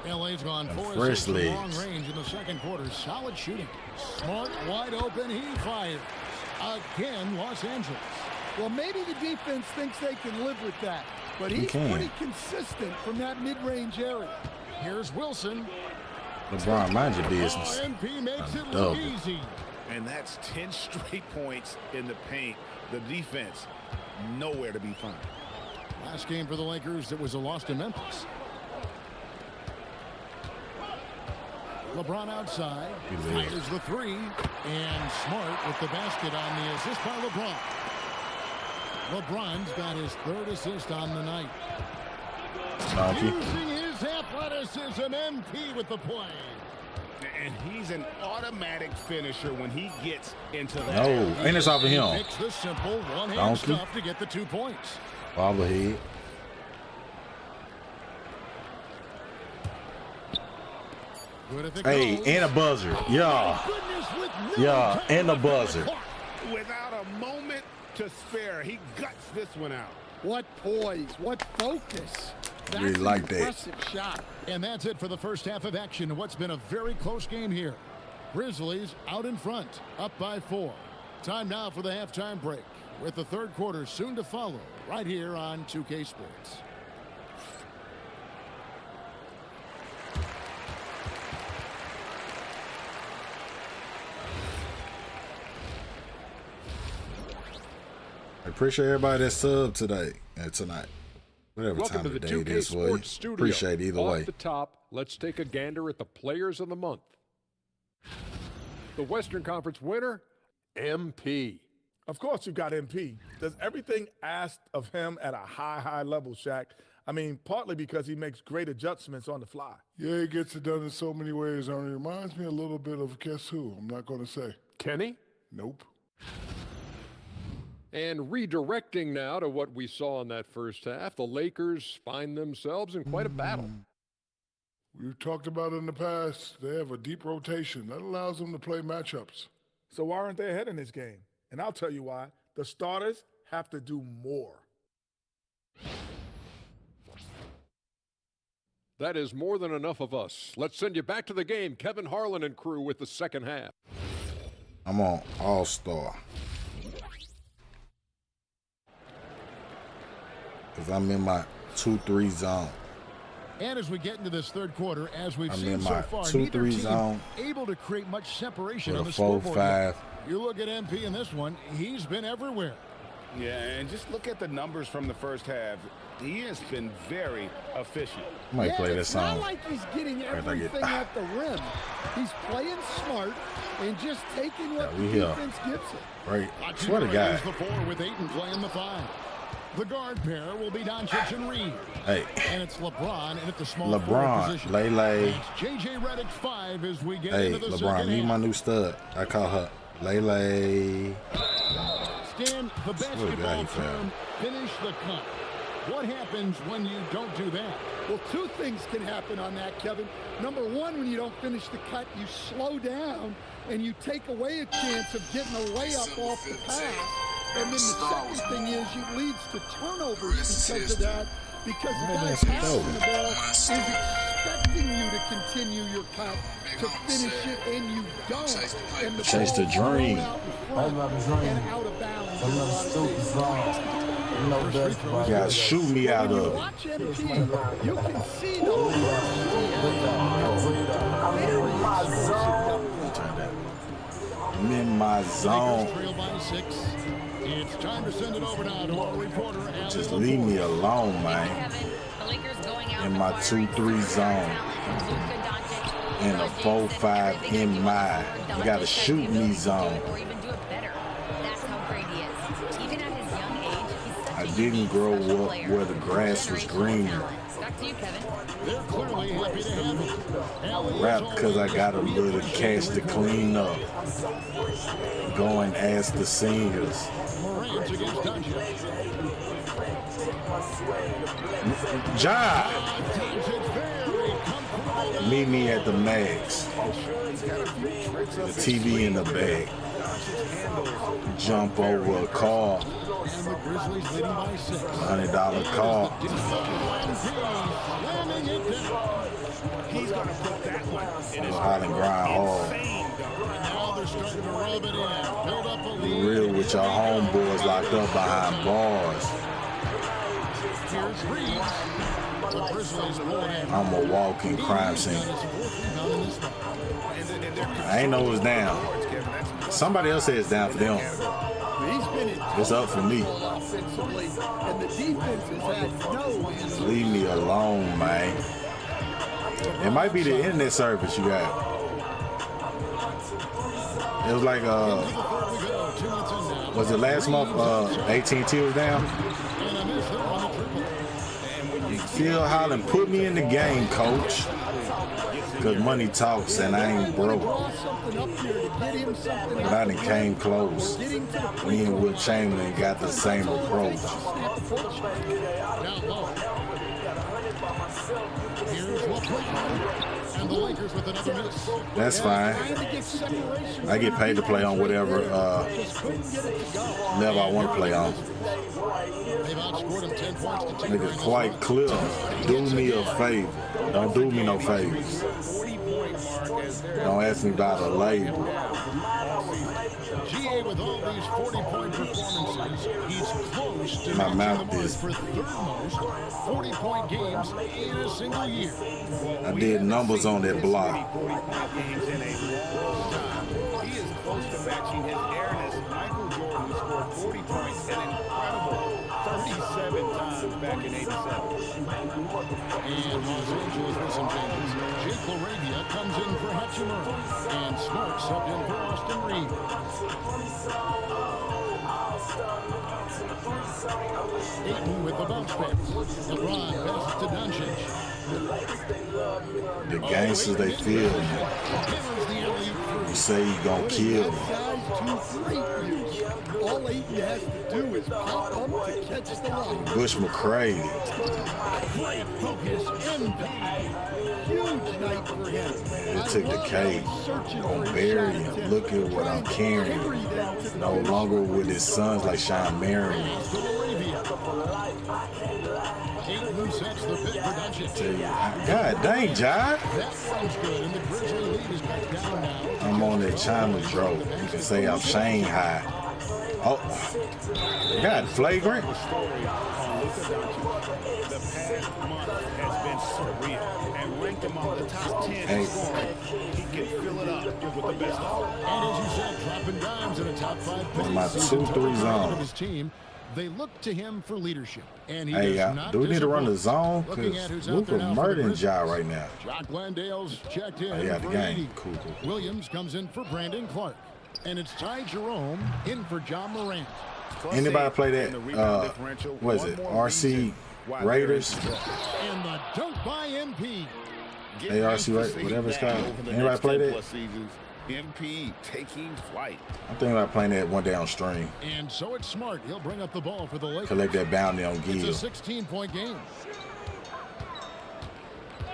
LA's gone 4 of 6 from long range in the second quarter. Solid shooting. Smart, wide open. He fires. Again, Los Angeles. Well, maybe the defense thinks they can live with that, but he's pretty consistent from that mid-range area. Here's Wilson. LeBron, mind your business. MP makes it look easy. And that's 10 straight points in the paint. The defense, nowhere to be found. Last game for the Lakers, it was a loss to Memphis. LeBron outside. Fires the 3. And Smart with the basket on the assist by LeBron. LeBron's got his 3rd assist on the night. Donkey. Using his athleticism, MP with the play. And he's an automatic finisher when he gets into that. No, ain't this off of him? Makes the simple one-hand Donkey. stuff to get the 2 points. Bobblehead. Hey, and a buzzer. Yeah. Yeah, and a buzzer. Without a moment to spare, he guts this one out. What poise, what focus. That's Really like an that. impressive shot. And that's it for the first half of action in what's been a very close game here. Grizzlies out in front, up by 4. Time now for the halftime break, with the 3rd quarter soon to follow, right here on 2K Sports. I appreciate everybody that subbed today and tonight. Whatever Welcome time to of the day 2K it is for you. Sports Studio. Appreciate it either Off way. the top, let's take a gander at the players of the month. The Western Conference winner, MP. Of course you've got MP. Does everything asked of him at a high level, Shaq. I mean, partly because he makes great adjustments on the fly. Yeah, he gets it done in so many ways, Ernie. It reminds me a little bit of guess who? I'm not going to say. Kenny? Nope. And redirecting now to what we saw in that first half, the Lakers find themselves in quite a battle. We've talked about it in the past. They have a deep rotation. That allows them to play matchups. So why aren't they ahead in this game? And I'll tell you why. The starters have to do more. That is more than enough of us. Let's send you back to the game. Kevin Harlan and crew with the second half. I'm on All-Star. Because I'm in my 2-3 zone. And as we get into this 3rd quarter, as we've I'm seen in so my far, 2-3 neither team zone. able to create much separation With on a the scoreboard. 4-5. You look at MP in this one, he's been everywhere. Yeah, and just look at the numbers from the first half. He has been very efficient. I might play this It's not song. like he's getting After I get- everything at the rim. He's playing smart and just taking what we the here. defense gives him. Right. Swear to God. The 4 with Ayton playing the 5. The guard pair will be Doncic and Reed. Hey. And it's LeBron and at the small forward LeBron. position. Lele. It's J.J. Redick 5 as we get Hey, into the LeBron, second meet half. my new stud. I call her Lele. Stan, the Swear to God, basketball he fouled. term, finish the cut. What happens when you don't do that? Well, 2 things can happen on that, Kevin. Number 1, when you don't finish the cut, you slow down and you take away a chance of getting a layup off the pass. And then the second thing is it leads to turnovers because of that, because the guy passing the ball is expecting you to continue your cut, to finish it, and you don't. And the Chase the ball's dream. thrown out in front and out of bounds in a lot of cases. You gotta shoot me out When you of it. watch MP, you can see the I'm in my zone. Trail by 6. It's time to send it over now to our reporter, Just leave me alone, man. In my 2-3 zone. In a 4-5 in my. You gotta shoot me zone. I didn't grow up where the grass was green. They're clearly happy to have him. I rap because I got a little cash to clean up. Go and ask the singers. Morant against Doncic. Job. Meet me at the Max. The TV in the bag. Jump over a car. And the Grizzlies leading by 6. $100 car. He's going to put that one in his Hot and grind hard. Now they're starting to rub it in. Build up a Be lead. real with your homeboys locked up behind bars. Here's Reed. The Grizzlies roll in. I'm a walking crime scene. I ain't know it was down. Somebody else said it's down for them. It's up for me. offensively, and the defense has had no answer. Leave me alone, man. It might be the internet service you got. It was like was it last month? AT&T was down. Phil Holland put me in the game, coach. Cause money talks and I ain't broke. But I done came close. Me and Will Chamberlain got the same approach. That's fine. I get paid to play on whatever level I want to play on. Nigga, quite clear. Do me a favor. Don't do me no favors. Don't ask me about a label. GA with all these 40-point performances, he's close to my mouth is for third most 40-point games in a single year. I did numbers on that block. He is close to matching his airness. Michael Jordan scored 40 points an incredible 37 times back in '87. And Los Angeles with some changes. Jake LaRavia comes in for Hachimura. And Smart subbed in for Austin Reeves. Ayton with the bounce pass. LeBron passes to Doncic. The gangsters, they feel me. You say you gonna kill me. All Ayton has to do is pop up to catch the line. Bush McCray. Great focus, MP. Huge night for him. It took the cake. Gonna bury him. Look at what I'm carrying. No longer with his sons like Sean Marion. God dang, John. I'm on that China drove. You can say I'm Shanghai. Oh, God, flagrant. The past month has been surreal and ranked among the top 10 in scoring. He can fill it up with the best of them. And as you said, dropping dimes in a top 5 pace. My 2-3 zone. His team, they look to him for leadership. And he Hey, does not do we need to run the disappoint. zone? Because Luka murdering Ja right now. Jock Landale's checked in. Oh, yeah, the for game. 80. Cool. Williams comes in for Brandon Clark. And it's Ty Jerome in for John Morant. Anybody play that? What is it? RC Raiders? And the dunk by MP. ARC Raiders, whatever it's called. Anybody play that? MP taking flight. I'm thinking about playing that one day on stream. And so it's Smart. He'll bring up the ball for the Lakers. Collect that bounty on Gill. It's a 16-point game.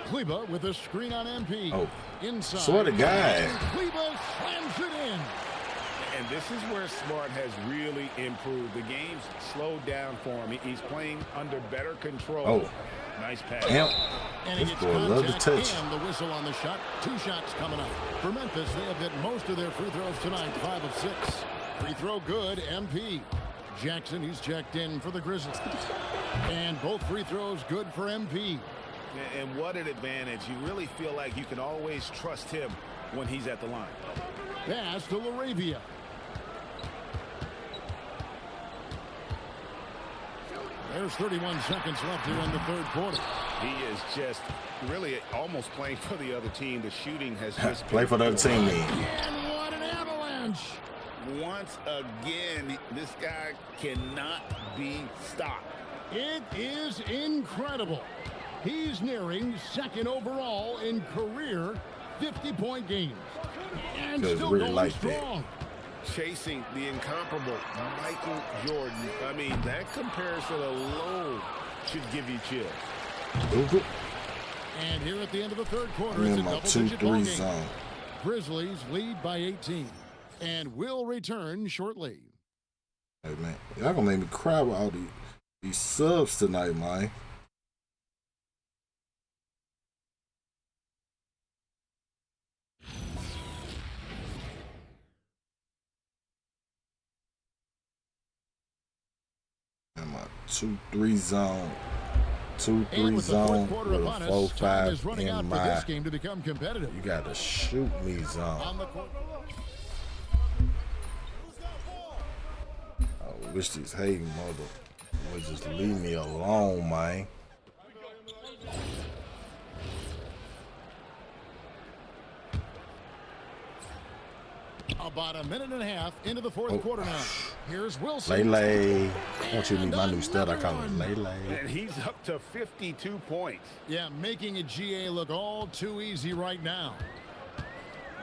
Kleba with a screen on MP. Oh, inside. swear to God. Kleba slams it in. And this is where Smart has really improved. The game's slowed down for him. He's playing under better control. Oh. Nice pass. Damn. And he This gets boy love to touch. and the whistle on the shot. 2 shots coming up. For Memphis, they have hit most of their free throws tonight, 5 of 6. Free throw good, MP. Jackson, he's checked in for the Grizzlies. And both free throws good for MP. And what an advantage. You really feel like you can always trust him when he's at the line. Pass to LaRavia. There's 31 seconds left here in the third quarter. He is just really almost playing for the other team. The shooting has just Play for the other team, man. And what an avalanche. Once again, this guy cannot be stopped. It is incredible. He's nearing second overall in career 50-point games. And still really going like strong. Chasing the incomparable Michael Jordan. I mean, that comparison alone should give you chills. And here at the end of the third quarter, I'm it's in a my double-digit ball 2-3 game. zone. Grizzlies lead by 18 and will return shortly. Hey, man. Y'all gonna make me cry with all these subs tonight, man. In my 2-3 zone. 2-3 zone with a 4-5 in my this game to become competitive. You gotta shoot me zone. I wish these hating mother would just leave me alone, man. About a minute and a half into the fourth quarter now. Here's Wilson. Lele. I want you to meet my new stud. I call it Lele. And he's up to 52 points. Yeah, making a GA look all too easy right now.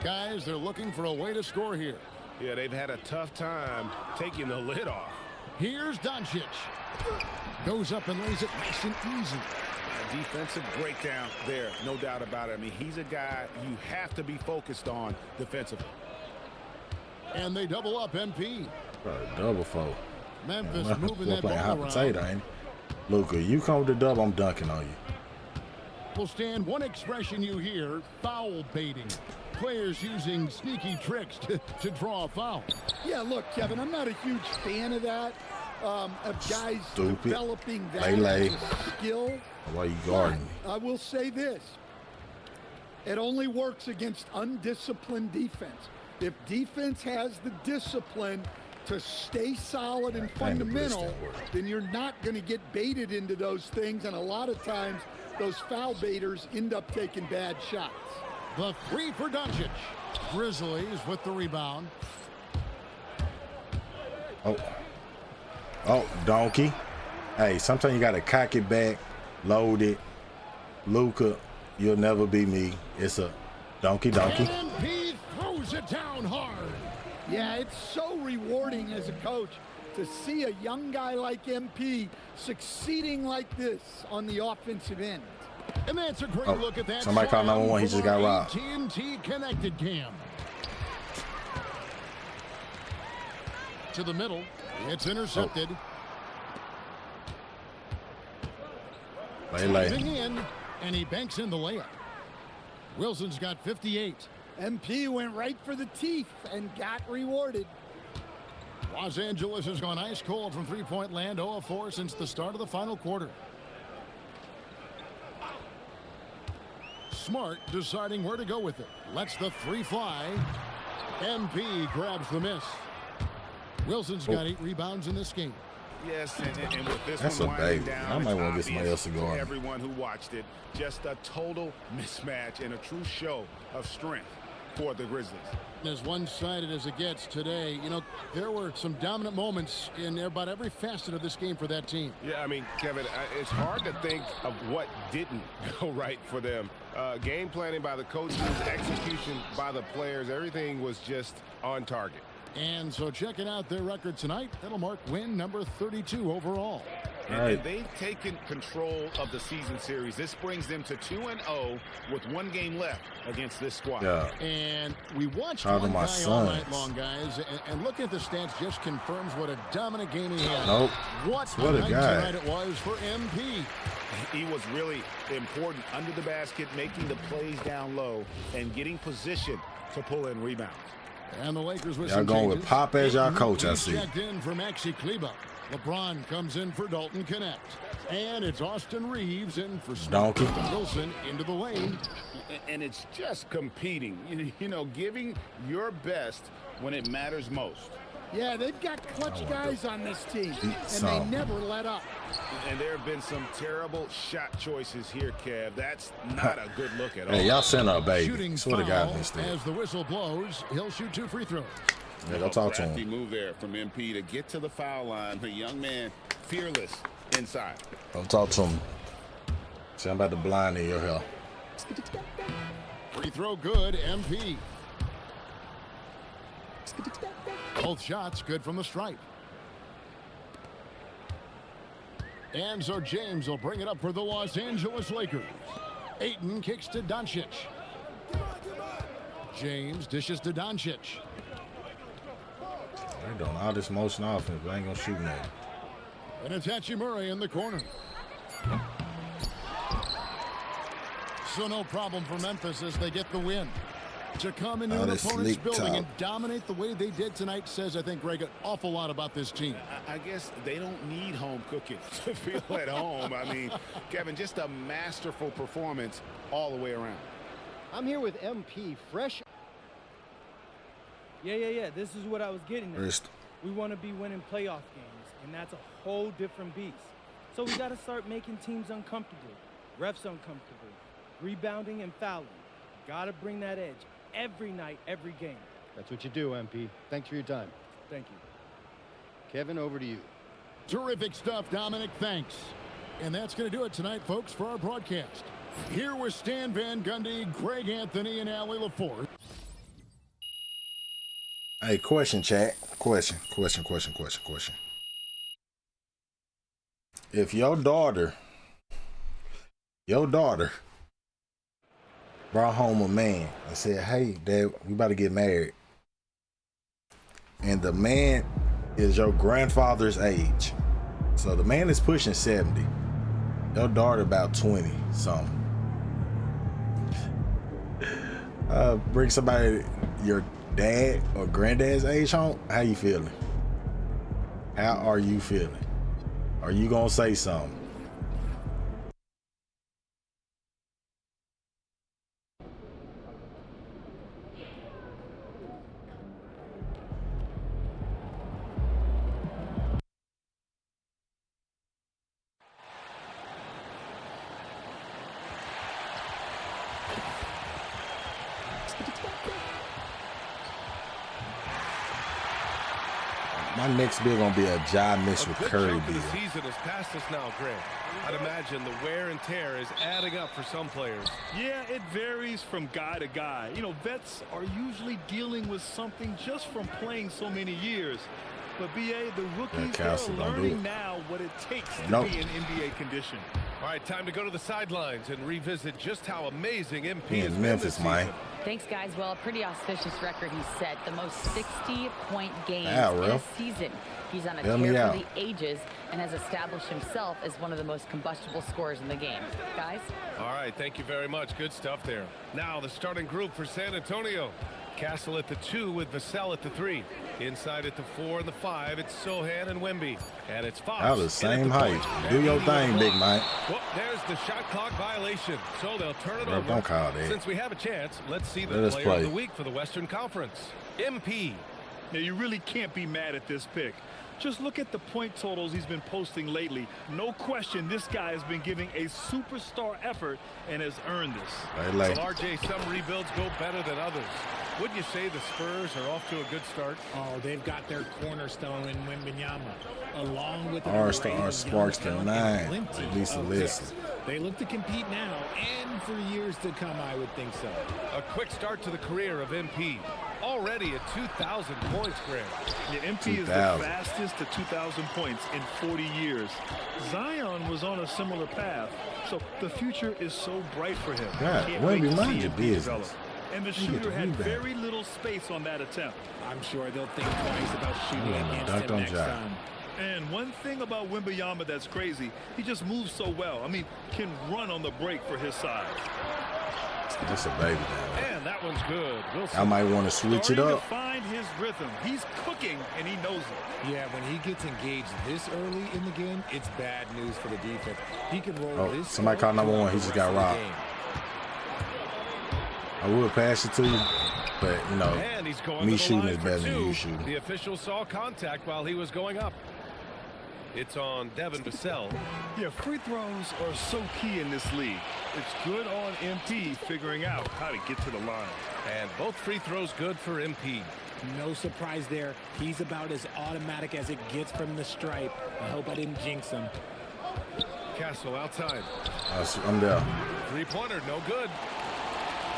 Guys, they're looking for a way to score here. Yeah, they've had a tough time taking the lid off. Here's Doncic. Goes up and lays it nice and easy. A defensive breakdown there, no doubt about it. I mean, he's a guy you have to be focused on defensively. And they double up MP. Double foul. Memphis moving that ball hot around. potato, ain't it? Luka, you come with the dub, I'm dunking on you. Will stand one expression you hear: foul baiting. Players using sneaky tricks to draw a foul. Yeah, look, Kevin, I'm not a huge fan of that. Of guys developing that as a skill. Why you guarding me? I will say this. It only works against undisciplined defense. If defense has the discipline to stay solid and fundamental, then you're not going to get baited into those things. And a lot of times, those foul baiters end up taking bad shots. The three for Doncic. Grizzlies with the rebound. Oh, donkey. Hey, sometimes you got to cock it back, load it. Luka, you'll never be me. It's a donkey. MP throws it down hard. Yeah, it's so rewarding as a coach to see a young guy like MP succeeding like this on the offensive end. And that's a great look at that. Somebody called 911. He just got robbed. TNT connected cam. To the middle. It's intercepted. Driving in, and he banks in the layup. Wilson's got 58. MP went right for the teeth and got rewarded. Los Angeles has gone ice cold from three-point land, 0 of 4 since the start of the final quarter. Smart deciding where to go with it. Lets the three fly. MP grabs the miss. Wilson's got 8 rebounds in this game. Yes, and with this that's one a baby. down, I might want to get somebody else to go on. Everyone who watched it, just a total mismatch and a true show of strength for the Grizzlies. As one-sided as it gets today, you know, there were some dominant moments in about every facet of this game for that team. Yeah, I mean, Kevin, it's hard to think of what didn't go right for them. Game planning by the coaches, execution by the players, everything was just on target. And so checking out their record tonight, that'll mark win number 32 overall. And they've taken control of the season series. This brings them to 2-0 with 1 game left against this squad. Yeah. And we watched one guy all night long, guys. And looking at the stats just confirms what a dominant game he had. Nope. What a night guy tonight it was for MP. He was really important under the basket, making the plays down low and getting position to pull in rebounds. And the Lakers with y'all some going changes. with Pop as y'all coach, I see. Checked in for Maxi Kleba. LeBron comes in for Dalton Connect. And it's Austin Reeves in for Donkey. Wilson into the lane. And it's just competing, you know, giving your best when it matters most. Yeah, they've got clutch guys on this team, and they never let up. And there have been some terrible shot choices here, Kev. That's not a good look at all. Hey, y'all send her a baby. Shooting Swear to God, foul instead. as the whistle blows, he'll shoot 2 free throws. Yeah, go talk to Crafty him. move there from MP to get to the foul line. The young man, fearless inside. Go talk to him. See, I'm about to blind in your hair. Free throw good, MP. Both shots good from the stripe. And so James will bring it up for the Los Angeles Lakers. Ayton kicks to Doncic. James dishes to Doncic. They're doing all this motion offense, but I ain't gonna shoot nothing. And it's Hachimura in the corner. So no problem for Memphis as they get the win. To come into an opponent's building and dominate the way they did tonight says, I think, Greg, an awful lot about this team. I guess they don't need home cooking to feel at home. I mean, Kevin, just a masterful performance all the way around. I'm here with MP, fresh. Yeah. This is what I was getting at. Wrist. We want to be winning playoff games, and that's a whole different beast. So we got to start making teams uncomfortable, refs uncomfortable, rebounding and fouling. Got to bring that edge every night, every game. That's what you do, MP. Thanks for your time. Thank you. Kevin, over to you. Terrific stuff, Dominic. Thanks. And that's going to do it tonight, folks, for our broadcast. Here with Stan Van Gundy, Greg Anthony, and Allie LaForce. Hey, question, chat. Question. If your daughter brought home a man and said, hey, Dad, we about to get married, and the man is your grandfather's age, so the man is pushing 70, your daughter about 20 something, bring somebody your dad or granddad's age home, how you feeling? How are you feeling? Are you gonna say something? My next bill gonna be a Ja Mitchell Curry The bill. season is past us now, Grant. I'd imagine the wear and tear is adding up for some players. Yeah, it varies from guy to guy. You know, vets are usually dealing with something just from playing so many years. But, B.A., the rookies, Castle, they're don't do learning it. now what it takes to Nope. be in NBA condition. All right, time to go to the sidelines and revisit just how amazing MP He has in been Memphis, this man. season. Thanks, guys. Well, a pretty auspicious record he set. The most 60-point games Wow, in a Ralph. season. He's on a Bail me tear out. for the ages and has established himself as one of the most combustible scorers in the game. Guys? All right, thank you very much. Good stuff there. Now the starting group for San Antonio. Castle at the 2 with Vassell at the 3. Inside at the 4 and the 5, it's Sohan and Wemby. And it's Fox. All the in at same the height. point. Do your They're leading thing, the big block. Mike. Well, there's the shot clock violation. So they'll turn it Bro, over. don't call that. Since we have a chance, let's see the Let us player play. of the week for the Western Conference. MP. Now, you really can't be mad at this pick. Just look at the point totals he's been posting lately. No question, this guy has been giving a superstar effort and has earned this. Hey, Well, RJ, some rebuilds go better than others. Wouldn't you say the Spurs are off to a good start? Oh, they've got their cornerstone in Wembanyama, along with R Sparks to 9. At least a list. They look to compete now and for years to come, I would think so. A quick start to the career of MP. Already at 2,000 points, Grant. Yeah, MP is the 2,000. fastest to 2,000 points in 40 years. Zion was on a similar path, so the future is so bright for him. God, Can't Wemby, wait to mind see your MP business. develop. And the You get shooter the had rebound. very little space on that attempt. I'm sure they'll think twice about shooting against dunked him on next Ja. time. And one thing about Wembanyama that's crazy, he just moves so well. I mean, can run on the break for his size. That's a baby down there. And that one's good. Wilson. I might want to switch it Starting up. to find his rhythm. He's cooking, and he knows it. Yeah, when he gets engaged this early in the game, it's bad news for the defense. He can roll Oh, this. somebody called number one. He just got robbed. I would pass it to you, but you know, And he's going me to the shooting line is for better than 2. you shooting. The official saw contact while he was going up. It's on Devin Vassell. Yeah, free throws are so key in this league. It's good on MP figuring out how to get to the line. And both free throws good for MP. No surprise there. He's about as automatic as it gets from the stripe. I hope I didn't jinx him. Castle outside. I'm there. Three-pointer, no good.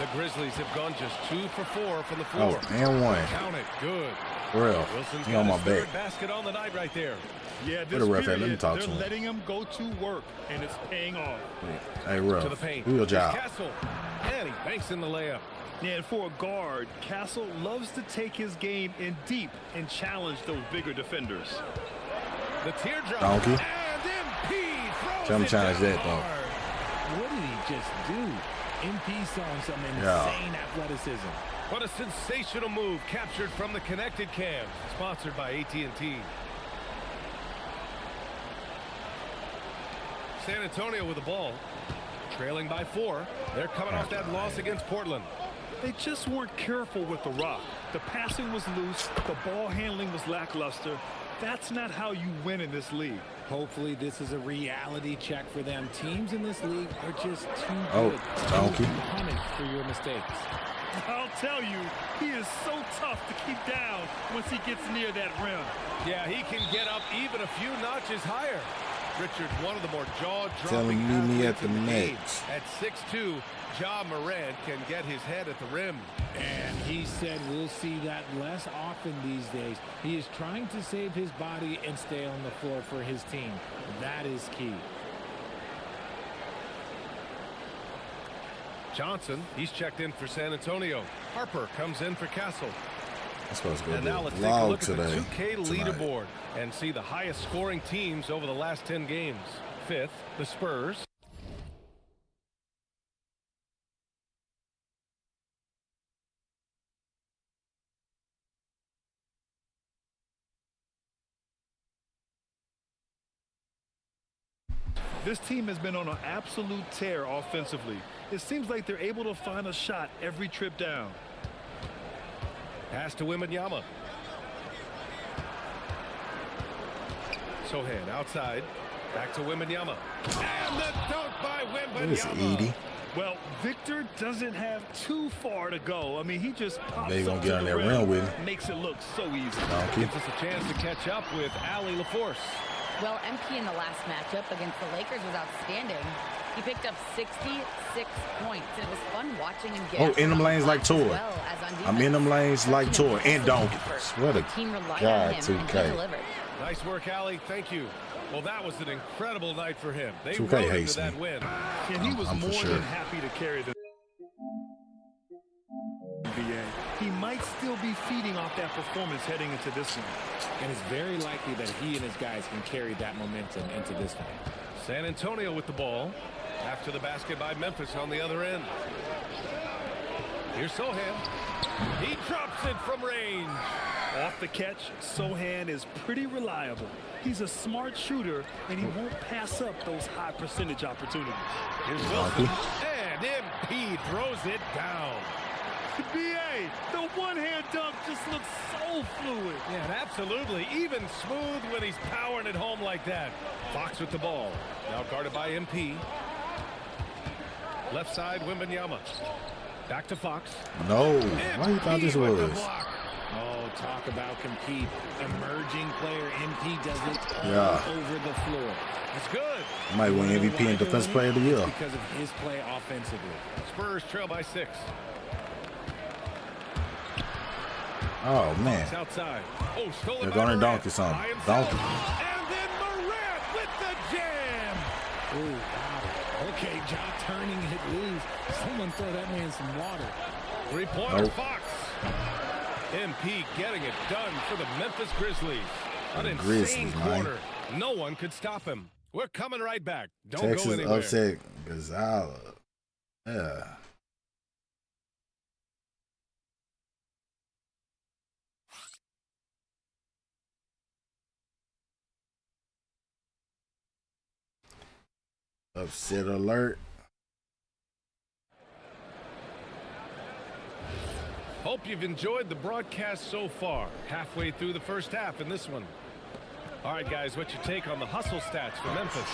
The Grizzlies have gone just 2 for 4 from the Oh, floor. and one. Count it, good. Real. Wilson's He got on my his third back. basket on the night right there. Yeah, Where this the ref at? Let me period, talk they're to him. letting him go to work, and it's paying off. Hey, To the Ruff, paint. do your Here's job. Castle. And he banks in the layup. Yeah, and for a guard, Castle loves to take his game in deep and challenge those bigger defenders. The teardrop. Donkey. And MP throws Tell him it challenge down that, though. What did he just do? MP showing some insane Yeah. athleticism. What a sensational move captured from the connected cam. Sponsored by AT&T. San Antonio with the ball. Trailing by 4. They're coming off that loss against Portland. They just weren't careful with the rock. The passing was loose. The ball handling was lackluster. That's not how you win in this league. Hopefully this is a reality check for them. Teams in this league are just too Oh, good. donkey. Punished for your mistakes. I'll tell you, he is so tough to keep down once he gets near that rim. Yeah, he can get up even a few notches higher. Richard, one of the more jaw-dropping Tell him meet me at athletes the in the game. next. At 6'2", Ja Morant can get his head at the rim. And he said we'll see that less often these days. He is trying to save his body and stay on the floor for his team. That is key. Johnson, he's checked in for San Antonio. Harper comes in for Castle. I'm supposed to go And now let's do take a a vlog look at the today. 2K leaderboard and see the highest scoring teams over the last 10 games. Fifth, the Spurs. This team has been on an absolute tear offensively. It seems like they're able to find a shot every trip down. Pass to Wembanyama. Sohan outside. Back to Wembanyama. And the dunk by Wembanyama. Well, Victor doesn't have too far to go. I mean, he just pops They gonna up get to on the that rim, rim with him. makes it look so easy. Donkey. Gives us a chance to catch up with Allie LaForce. Well, MP in the last matchup against the Lakers was outstanding. He picked up 66 points, and it was fun watching him get Oh, in them lanes like Tor. well as on I'm in them lanes like Tor and Donkey. Swear to team relied on God, him, and he 2K. delivered. Nice work, Allie. Thank you. Well, that was an incredible night for him. They 2K rode into hates that me. win. And he was I'm for more sure. than happy to carry the NBA. He might still be feeding off that performance heading into this one. And it's very likely that he and his guys can carry that momentum into this one. San Antonio with the ball. After the basket by Memphis on the other end. Here's Sohan. He drops it from range. Off the catch, Sohan is pretty reliable. He's a smart shooter, and he won't pass up those high percentage opportunities. Here's Wilson. And MP throws it down. BA, the one-hand dunk just looks so fluid. Yeah, and absolutely. Even smooth when he's powering it home like that. Fox with the ball. Now guarded by MP. Left side, Wembanyama. Back to Fox. No. Why you thought this was? Oh, talk about compete. Emerging player. MP does it all Yeah. over the floor. It's good. Might win MVP and Defensive Player of the Year. Because of his play offensively. Spurs trail by 6. Oh, man. Fox outside. Oh, stolen They're by going to Morant. donkey something. By himself. Donkey. And then Morant with the jam. Ooh, wow. Okay, Ja turning it loose. Someone throw that man some water. Three-pointer, Nope. Fox. MP getting it done for the Memphis Grizzlies. An The insane Grizzlies, man. quarter. No one could stop him. We're coming right back. Don't go Texas anywhere. upset Gonzalez. Yeah. Upset alert. Hope you've enjoyed the broadcast so far. Halfway through the first half in this one. All right, guys, what's your take on the hustle stats for Memphis?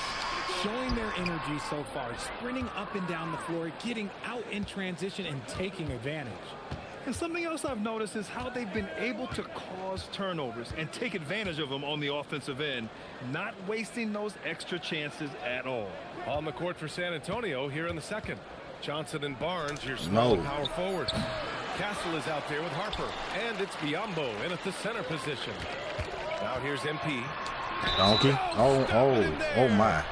Showing their energy so far, sprinting up and down the floor, getting out in transition and taking advantage. And something else I've noticed is how they've been able to cause turnovers and take advantage of them on the offensive end, not wasting those extra chances at all. On the court for San Antonio here in the second. Johnson and Barnes, your small power forwards. Castle is out there with Harper. And it's Biyombo in at the center position. Now here's MP. Donkey. Oh my.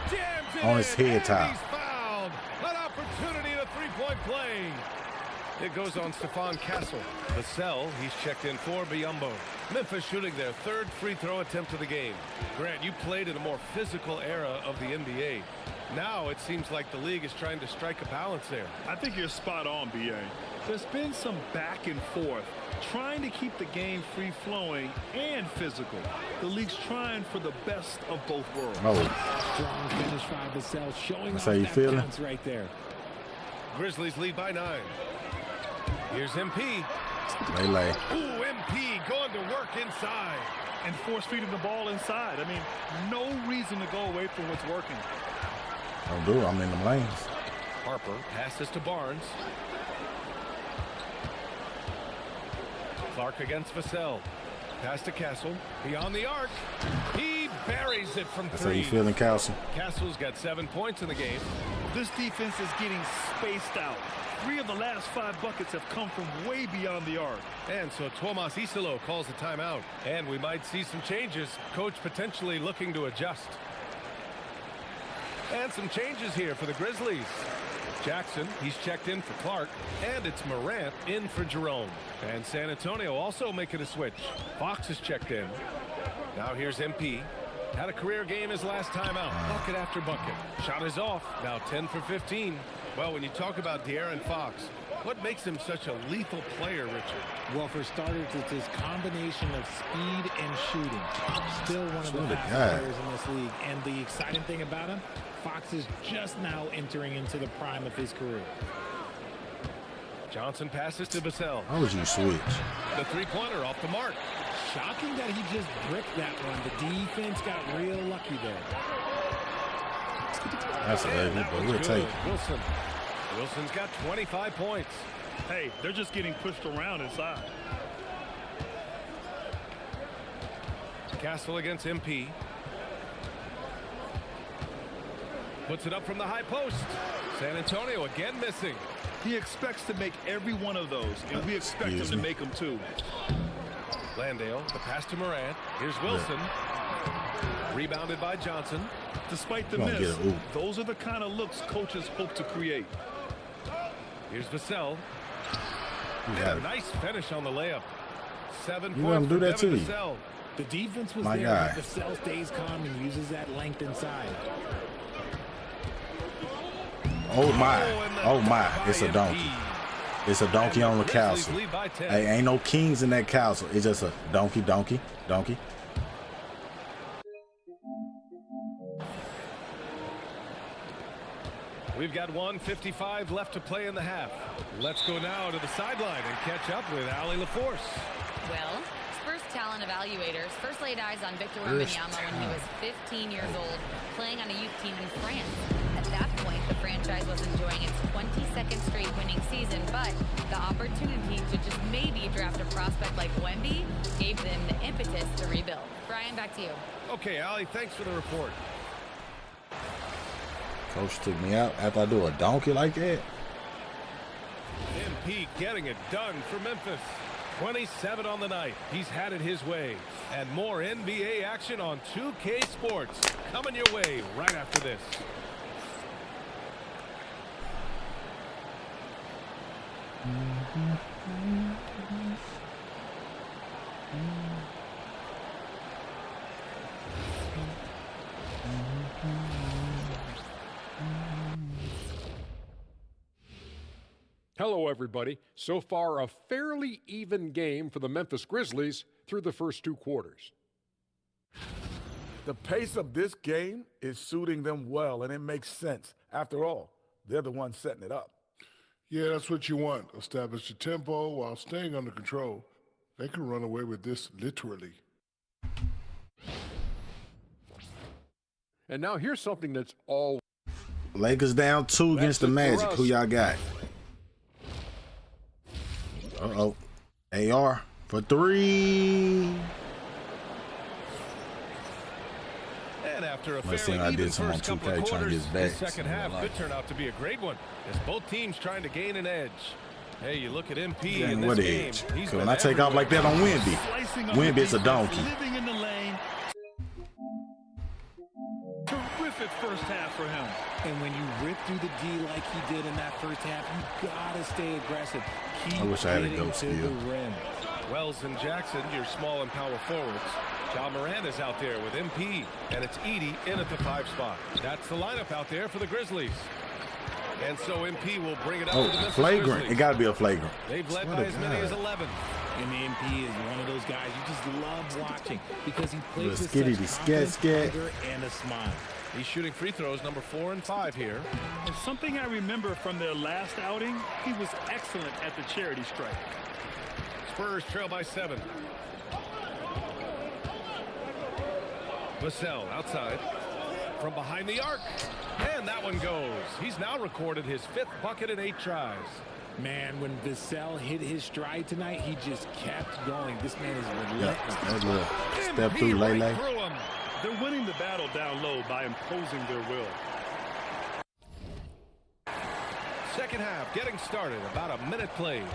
On his head top. He's fouled. An opportunity at a three-point play. It goes on Stephon Castle. The cell he's checked in for Biyombo. Memphis shooting their third free throw attempt of the game. Grant, you played in a more physical era of the NBA. Now it seems like the league is trying to strike a balance there. I think you're spot on, BA. There's been some back and forth, trying to keep the game free-flowing and physical. The league's trying for the best of both worlds. Oh. Strong finish by Vassell, showing That's off how you that feeling? bounce right there. Grizzlies lead by 9. Here's MP. Melee. Ooh, MP going to work inside. And force feeding the ball inside. I mean, no reason to go away from what's working. Don't do it. I'm in the lanes. Harper passes to Barnes. Clark against Vassell. Pass to Castle. Beyond the arc. He buries it from 3. That's how you feeling, Castle? Castle's got 7 points in the game. This defense is getting spaced out. 3 of the last 5 buckets have come from way beyond the arc. And so Tomas Isalo calls the timeout. And we might see some changes. Coach potentially looking to adjust. And some changes here for the Grizzlies. Jackson, he's checked in for Clark. And it's Morant in for Jerome. And San Antonio also making a switch. Fox is checked in. Now here's MP. Had a career game his last time out. Bucket after bucket. Shot is off. Now 10 for 15. Well, when you talk about De'Aaron Fox, what makes him such a lethal player, Richard? Well, for starters, it's his combination of speed and shooting. Still one of the best players in this league. And the exciting thing about him, Fox is just now entering into the prime of his career. Johnson passes to Vassell. How would you switch? The three-pointer off the mark. Shocking that he just bricked that one. The defense got real lucky there. That's ugly, but we'll take it. Wilson's got 25 points. Hey, they're just getting pushed around inside. Castle against MP. Puts it up from the high post. San Antonio again missing. He expects to make every one of those, and we expect him to make them too. Landale, the pass to Morant. Here's Wilson. Rebounded by Johnson. Despite the miss, those are the kind of looks coaches hope to create. Here's Vassell. And a nice finish on the layup. 7 You points do that Devin too. Vassell. The defense was My there. guy. Vassell stays calm and uses that length inside. Oh my. Oh my. It's a donkey. It's a donkey on the castle. Hey, ain't no kings in that castle. It's just a donkey, donkey, donkey. We've got 1:55 left to play in the half. Let's go now to the sideline and catch up with Allie LaForce. Well, Spurs talent evaluators first laid eyes on Victor Wembanyama when he was 15 years old, playing on a youth team in France. At that point, the franchise was enjoying its 22nd straight winning season, but the opportunity to just maybe draft a prospect like Wemby gave them the impetus to rebuild. Brian, back to you. Okay, Allie, thanks for the report. Coach took me out after I do a donkey like that. MP getting it done for Memphis. 27 on the night. He's had it his way. And more NBA action on 2K Sports coming your way right after this. Hello, everybody. So far, a fairly even game for the Memphis Grizzlies through the first 2 quarters. The pace of this game is suiting them well, and it makes sense. After all, they're the ones setting it up. Yeah, that's what you want. Establish the tempo while staying under control. They can run away with this literally. And now here's something that's all... Lakers down 2 against the Magic. Who y'all got? Uh-oh. AR for 3. And after a Must fairly I even did some on first couple of 2K trying to quarters, get back. the second half could turn out to be a great one, as both teams trying to gain an edge. Hey, you look at MP in this game. Edge? He's When I take off like that on Wemby, Wemby's a donkey. Living in the lane. Terrific first half for him. And when you rip through the D like he did in that first half, you gotta stay aggressive. Keep I wish I had a getting ghost to skill. the rim. Wells and Jackson, your small and power forwards. John Moran is out there with MP, and it's Edey in at the 5 spot. That's the lineup out there for the Grizzlies. And so MP will bring it up to the Memphis flagrant. Grizzlies. It got to be a flagrant. They've led by as many as 11. And MP is one of those guys you just love watching because he plays with skitty, such scat, scat. confidence and a smile. He's shooting free throws number 4 and 5 here. And something I remember from their last outing, he was excellent at the charity stripe. Spurs trail by 7. Vassell outside. from behind the arc. And that one goes. He's now recorded his 5th bucket in 8 tries. Man, when Vassell hit his stride tonight, he just kept going. This man is relentless. Step through, Lele. They're winning the battle down low by imposing their will. Second half getting started. About a minute played.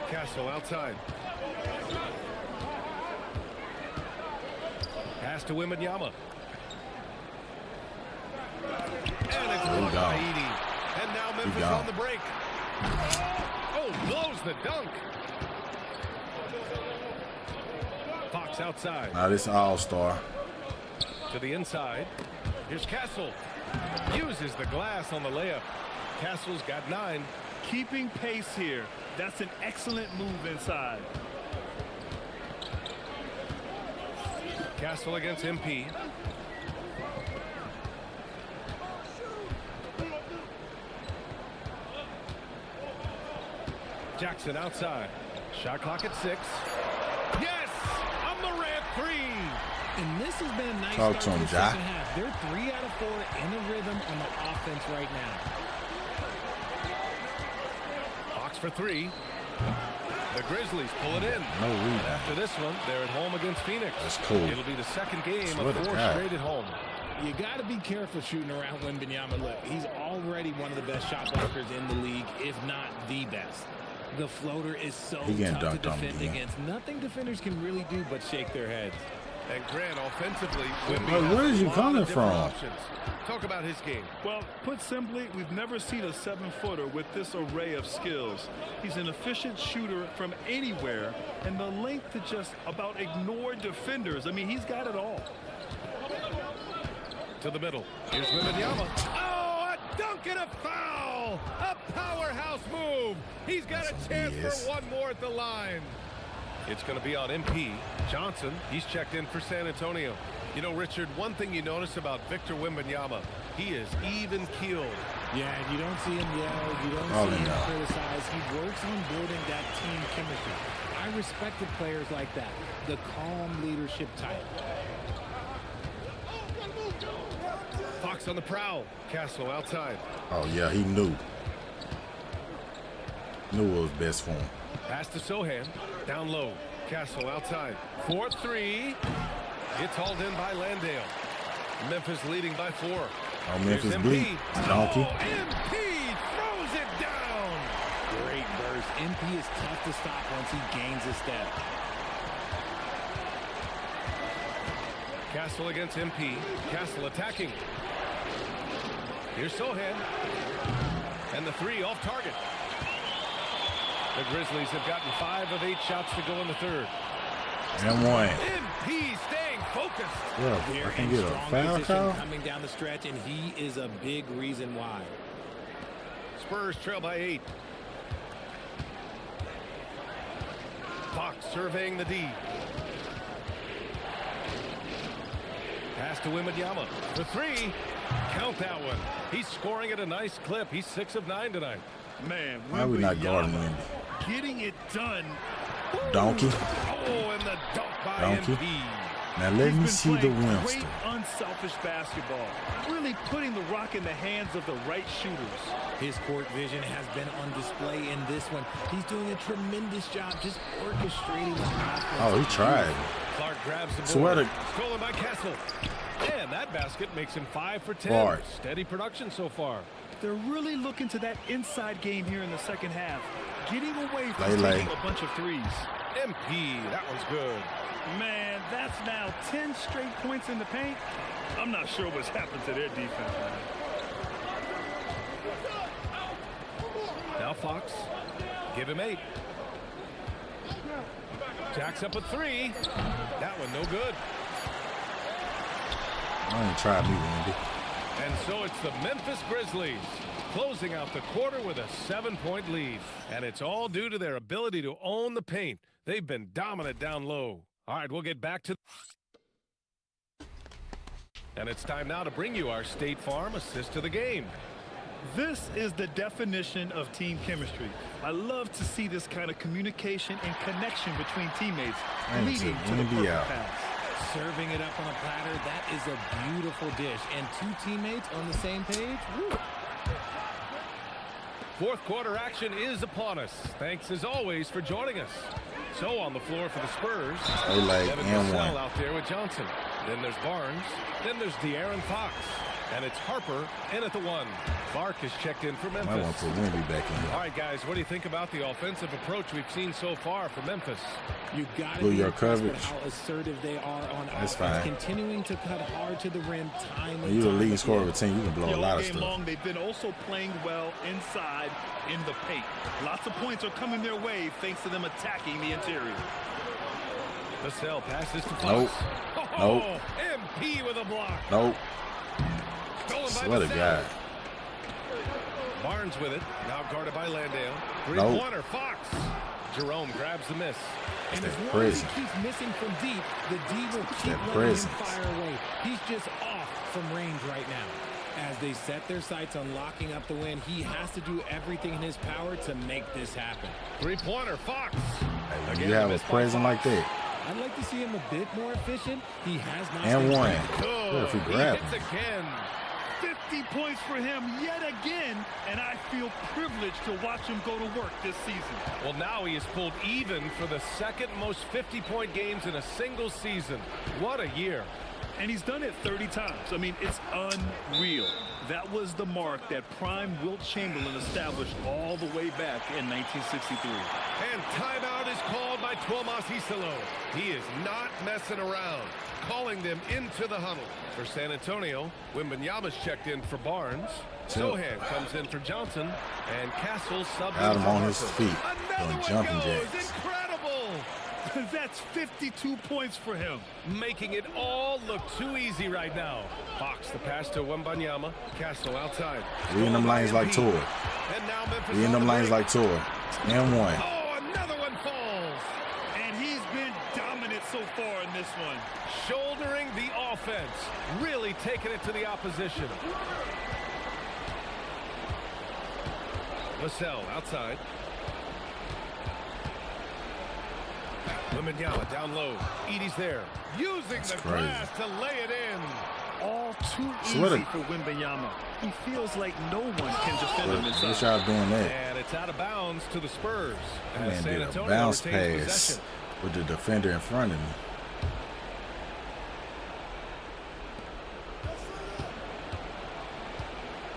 Castle outside. Pass to Wembanyama. And it's blocked by Edey. And now Memphis on the break. Oh, blows the dunk. Fox outside. Now this all-star. To the inside. Here's Castle. Uses the glass on the layup. Castle's got 9. Keeping pace here. That's an excellent move inside. Castle against MP. Jackson outside. Shot clock at 6. Yes! A Morant 3! And this has been a nice start to the him, second half. They're 3 out of 4 in a rhythm on the offense right now. Fox for 3. The Grizzlies pull it in. No read. And after this one, they're at home against Phoenix. That's cool. It'll be the second game of 4 straight at home. You got to be careful shooting around Wembanyama. Look, he's already one of the best shot blockers in the league, if not the best. The floater is so tough to defend against. Nothing defenders can really do but shake their heads. And Grant offensively. Where is you coming from? Options. Talk about his game. Well, put simply, we've never seen a 7-footer with this array of skills. He's an efficient shooter from anywhere, and the length to just about ignore defenders. I mean, he's got it all. To the middle. Here's Wembanyama. Oh, a dunk and a foul! A powerhouse move. He's got a chance for one more at the line. It's going to be on MP. Johnson, he's checked in for San Antonio. You know, Richard, one thing you notice about Victor Wembanyama, he is even-keeled. Yeah, you don't see him yell. You don't see him criticize. He works on building that team chemistry. I respected players like that. The calm leadership type. Fox on the prowl. Castle outside. Oh, yeah, he knew. Knew what was best for him. Pass to Sohan. Down low. Castle outside. 4-3. It's hauled in by Landale. Memphis leading by 4. Oh, Memphis bleed. Donkey. Oh, MP throws it down. Great burst. MP is tough to stop once he gains a step. Castle against MP. Castle attacking. Here's Sohan. And the 3 off target. The Grizzlies have gotten 5 of 8 shots to go in the third. And 1. MP staying focused. Yeah, I can get a foul call coming down the stretch, and he is a big reason why. Spurs trail by 8. Fox surveying the D. Pass to Wembanyama. The 3. Count that one. He's scoring at a nice clip. He's 6 of 9 tonight. Man, why are we not guarding Wendy? Getting it done. Donkey. Oh, and the dunk by Donkey. MP. Now let me see the Winston. Great unselfish basketball. Really putting the rock in the hands of the right shooters. His court vision has been on display in this one. He's doing a tremendous job just orchestrating the offense. Oh, he tried. Clark grabs the board. Sweater. Stolen by Castle. And that basket makes him 5 for 10. Bart. Steady production so far. They're really looking to that inside game here in the second half. Getting away from taking a bunch of threes. MP, that one's good. Man, that's now 10 straight points in the paint. I'm not sure what's happened to their defense, man. Now Fox. Give him 8. Jacks up a 3. That one no good. I ain't tried me, Wendy. And so it's the Memphis Grizzlies closing out the quarter with a 7-point lead. And it's all due to their ability to own the paint. They've been dominant down low. All right, we'll get back to... And it's time now to bring you our State Farm assist to the game. This is the definition of team chemistry. I love to see this kind of communication and connection between teammates leading to the perfect pass. Serving it up on a platter. That is a beautiful dish. And two teammates on the same page. Woo. Fourth quarter action is upon us. Thanks as always for joining us. So on the floor for the Spurs, Devin Vassell out there with Johnson. Then there's Barnes. Then there's De'Aaron Fox. And it's Harper in at the 1. Clark is checked in for Memphis. I want to Wemby back in here. All right, guys, what do you think about the offensive approach we've seen so far from Memphis? You got to be your impressed with how assertive they are on That's offense, fine. continuing to cut hard to the rim time When you're the leading scorer of a team, you can blow a lot of Game stuff. long, they've been also playing well inside in the paint. Lots of points are coming their way thanks to them attacking the interior. Vassell passes to Fox. Nope. Oh, Nope. MP with a block. Nope. Stolen by What a Vassell. guy. Barnes with it. Now guarded by Landale. Nope. Three-pointer. Fox. Jerome grabs the miss. And That as long as presence. he keeps missing from deep, the D will keep That letting presence. him fire away. He's just off from range right now. As they set their sights on locking up the win, he has to do everything in his power to make this happen. Three-pointer. Fox. Hey, when Again, you have a missed by present like Fox. that, I'd like to see him a bit more efficient. He has not. and stayed one. trapped. Good if he He grabbed hits him. again. 50 points for him yet again, and I feel privileged to watch him go to work this season. Well, now he has pulled even for the second most 50-point games in a single season. What a year. And he's done it 30 times. I mean, it's unreal. That was the mark that prime Wilt Chamberlain established all the way back in 1963. And timeout is called by Tuomas Isalo. He is not messing around, calling them into the huddle. For San Antonio, Wembanyama's checked in for Barnes. Sohan comes in for Johnson, and Castle subbed Got in him for on his Harper. feet, Another doing one jumping goes. jacks. Incredible! That's 52 points for him. Making it all look too easy right now. Fox the pass to Wembanyama. Castle outside. We in them lanes like Tor. And now Memphis We in on them the lanes break. like Tor. And one. Oh, another one falls. And he's been dominant so far in this one. Shouldering the offense. Really taking it to the opposition. Vassell outside. Wembanyama down low. Edie's there. Using the crazy. glass to lay it in. All too So easy for Wembanyama. He feels like no one can defend him Wish inside. y'all doing that. And it's out of bounds to the Spurs. That As man San did a Antonio bounce retains pass possession. with the defender in front of me.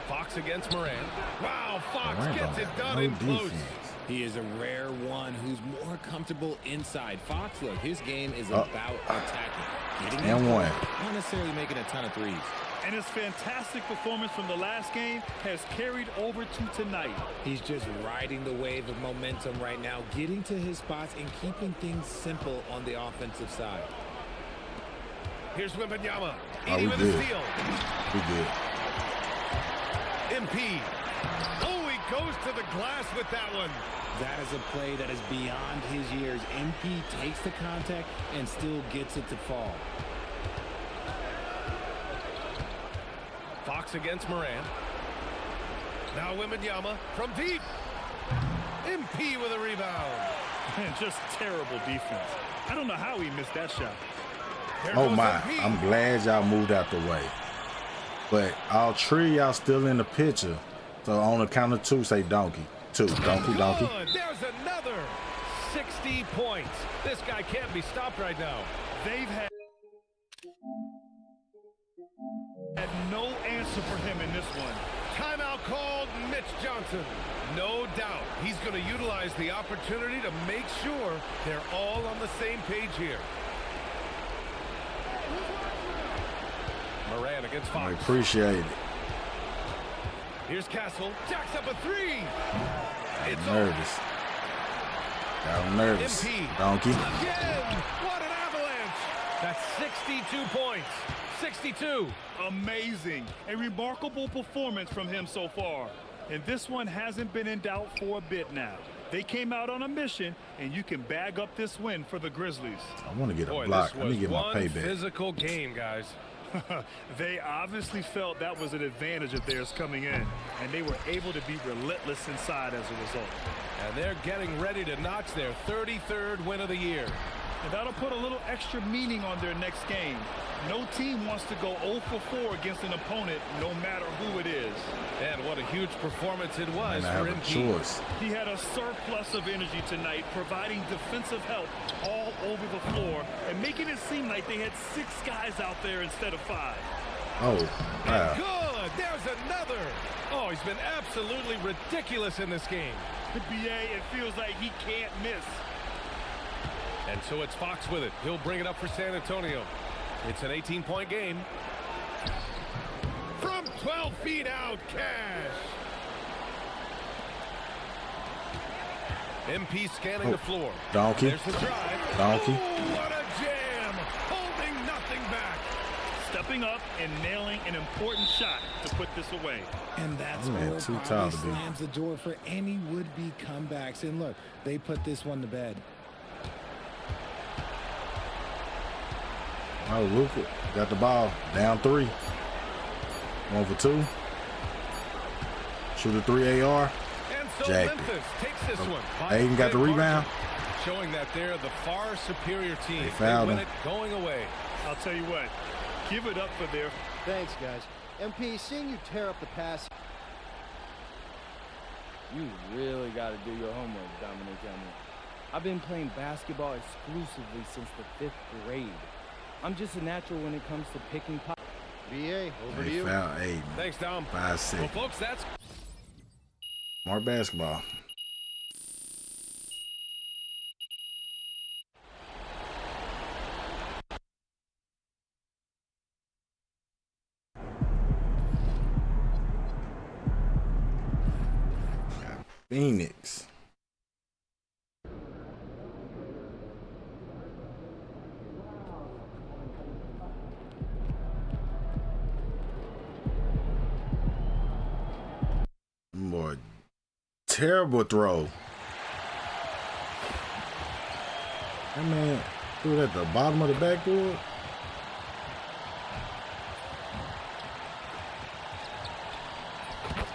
Fox against Moran. Wow, Fox Moran gets don't it have done no in close. defense. He is a rare one who's more comfortable inside. Fox, look, his game is about attacking. Getting And in one. not necessarily making a ton of threes. And his fantastic performance from the last game has carried over to tonight. He's just riding the wave of momentum right now, getting to his spots and keeping things simple on the offensive side. Here's Wembanyama. Oh, Edie we with good. a steal. We good. MP. Oh, he goes to the glass with that one. That is a play that is beyond his years. MP takes the contact and still gets it to fall. Fox against Moran. Now Wembanyama from deep. MP with a rebound. Man, just terrible defense. I don't know how he missed that shot. There Oh goes my, MP. I'm glad y'all moved out the way. But all three of y'all still in the picture. So on the count of two, say donkey. Two, donkey, donkey. Good. There's another 60 points. This guy can't be stopped right now. They've had no answer for him in this one. Timeout called Mitch Johnson. No doubt he's going to utilize the opportunity to make sure they're all on the same page here. Moran against I Fox. appreciate it. Here's Castle. Jacks up a three. It's Nervous. Got him nervous. MP. Donkey. Again. What an avalanche. That's 62 points. 62. Amazing. A remarkable performance from him so far. And this one hasn't been in doubt for a bit now. They came out on a mission, and you can bag up this win for the Grizzlies. I want to get a Boy, block. this Let me was get my one payback. physical game, guys. They obviously felt that was an advantage of theirs coming in, and they were able to be relentless inside as a result. And they're getting ready to notch their 33rd win of the year. And that'll put a little extra meaning on their next game. No team wants to go 0 for 4 against an opponent, no matter who it is. And what a huge performance it was I for have a MP. choice. He had a surplus of energy tonight, providing defensive help all over the floor and making it seem like they had 6 guys out there instead of 5. Oh, wow. Good. There's another. Oh, he's been absolutely ridiculous in this game. BA, it feels like he can't miss. And so it's Fox with it. He'll bring it up for San Antonio. It's an 18-point game. From 12 feet out, Cash. MP scanning the floor. Donkey. There's the drive. Donkey. Ooh, what a jam. Holding nothing back. Stepping up and nailing an important shot to put this away. And that's Man, what too probably tall to be. slams the door for any would-be comebacks. And look, they put this one to bed. Oh, Luka got the ball. Down 3. 1 for 2. Shoot a 3 AR. And so Jacked Memphis takes this one. Aiden got the rebound. Showing that they're the far superior team. They fouled win him. it going away. I'll tell you what, give it up for their... Thanks, guys. MP, seeing you tear up the pass. You really got to do your homework, Dominic Elmer. I've been playing basketball exclusively since the 5th grade. I'm just a natural when it comes to picking pop. BA, over to They you. fouled Aiden. Thanks, Dom. 5-6. Well, folks, that's... More basketball. Phoenix. Boy, terrible throw. That man threw it at the bottom of the backboard.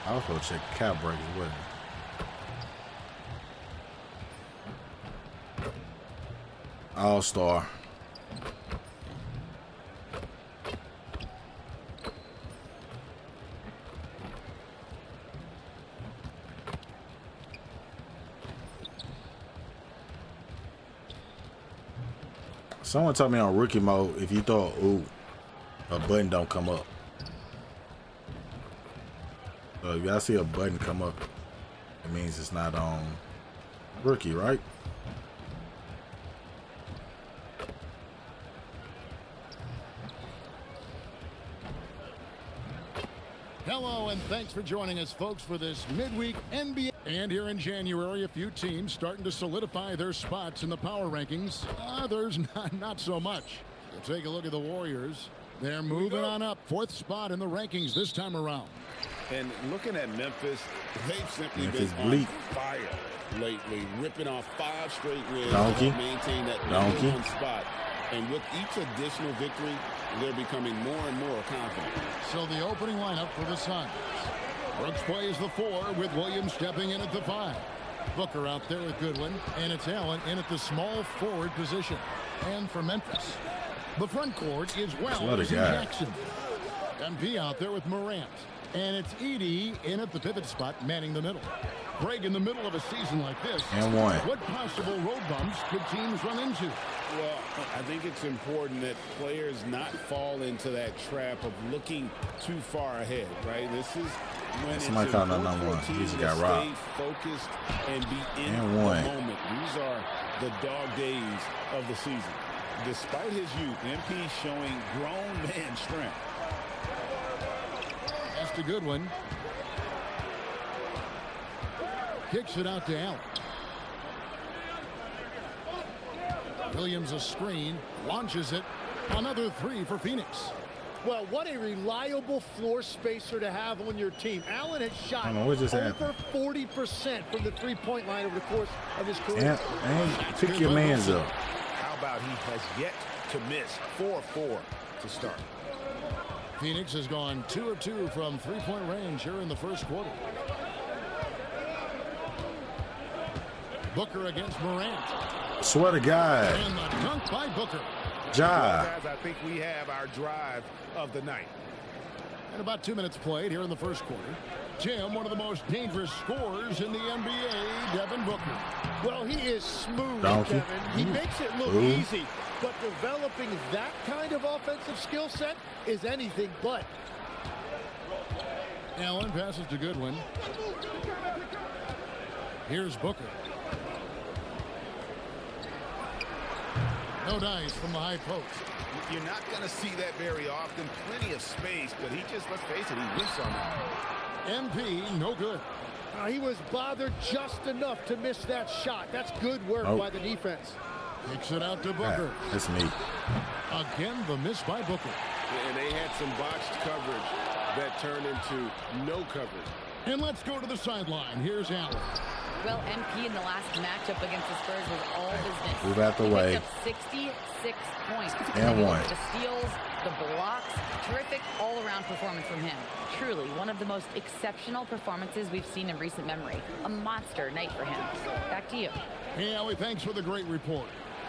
I was going to check cap break as well. All-star. Someone told me on rookie mode, if you throw ooh, a button don't come up. So if y'all see a button come up, it means it's not on rookie, right? Hello, and thanks for joining us, folks, for this midweek NBA. And here in January, a few teams starting to solidify their spots in the power rankings. Others, not so much. We'll take a look at the Warriors. They're moving on up. 4th spot in the rankings this time around. And looking at Memphis, they've simply Memphis been bleak. on fire lately, ripping off 5 straight wins Donkey. to maintain that Donkey. number 1 spot. And with each additional victory, they're becoming more and more confident. So the opening lineup for the Suns. Brooks plays the 4 with Williams stepping in at the 5. Booker out there with Goodwin, and it's Allen in at the small forward position. And for Memphis, the front court is Wells and Jackson. MP out there with Morant. And it's Edey in at the pivot spot, manning the middle. Greg, in the middle of a season like this, And one. what possible road bumps could teams run into? Well, I think it's important that players not fall into that trap of looking too far ahead, right? This is when it's Somebody called that important number for a one. He team just to got stay robbed. focused and be in And the one. moment. These are the dog days of the season. Despite his youth, MP showing grown man strength. That's to Goodwin. Kicks it out to Allen. Williams a screen, launches it. Another 3 for Phoenix. Well, what a reliable floor spacer to have on your team. Allen has shot over 40% from the three-point line over the course of his career. And pick your mans up. How about he has yet to miss 4-4 to start. Phoenix has gone 2 of 2 from three-point range here in the first quarter. Booker against Morant. Swear to God. And the dunk by Booker. Ja. Well, guys, I think we have our drive of the night. And about 2 minutes played here in the first quarter. Jim, one of the most dangerous scorers in the NBA, Devin Booker. Well, he is smooth, Donkey. Kevin. He makes it look easy. But developing that kind of offensive skill set is anything but. Allen passes to Goodwin. Here's Booker. No dice from the high post. You're not going to see that very often. Plenty of space, but he just, let's face it, he whiffs on that. MP, no good. He was bothered just enough to miss that shot. That's good work by the defense. Kicks it out to Booker. That's me. Again, the miss by Booker. And they had some botched coverage that turned into no coverage. And let's go to the sideline. Here's Allen. Well, MP in the last matchup against the Spurs was all business. Move out the way. He picked up 66 points. And one. The steals, the blocks, terrific all-around performance from him. Truly, one of the most exceptional performances we've seen in recent memory. A monster night for him. Back to you. Hey, Allie, thanks for the great report.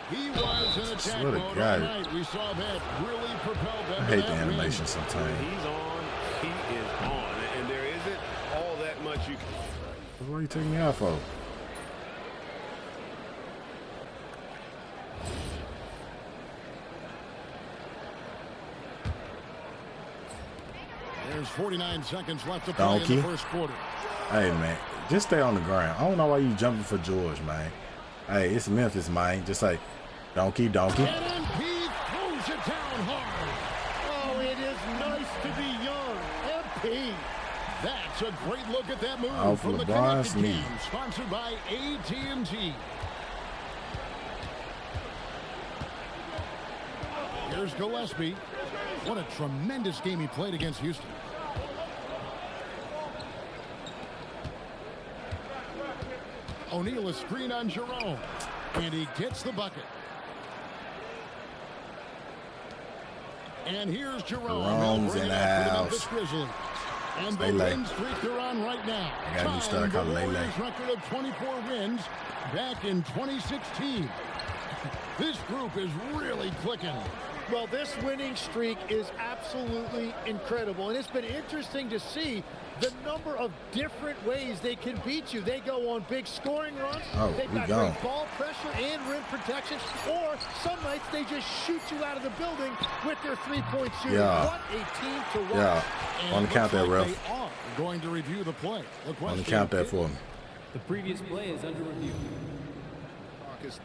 He was in attack Swear to mode God. all night. We saw that really propelled them. I hate the animation sometimes. He's on. He is on. And there isn't all that much you can... What are you taking me out for? There's 49 seconds left to play in the first quarter. Hey, man, just stay on the ground. I don't know why you jumping for George, man. Hey, it's Memphis, man. Just like donkey. And MP throws it down hard. Oh, it is nice to be young. MP. That's a great look at that move Oh, from the LeBron Connected Sneed. Team, sponsored by AT&T. Here's Gillespie. What a tremendous game he played against Houston. O'Neal a screen on Jerome. And he gets the bucket. And here's Jerome. Jerome's in the house. And the win streak they're on right now. I got a new star called Lele. Warriors record of 24 wins back in 2016. This group is really clicking. Well, this winning streak is absolutely incredible, and it's been interesting to see the number of different ways they can beat you. They go on big scoring runs. They've got great ball pressure and rim protection, or some nights they just shoot you out of the building with their three-point shooting. Yeah. What a team to watch. Yeah. On the count that, ref. They are going to review the play. On the count that for me. The previous play is under review.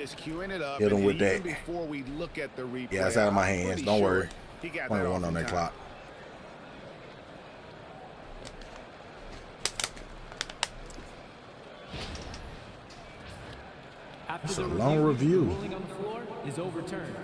Is queuing it up. Hit him with that. Before we look at the replay, Yeah, it's out of my hands. Don't worry. He got Only that one on that clock. It's a long review. Ruling on the floor is overturned.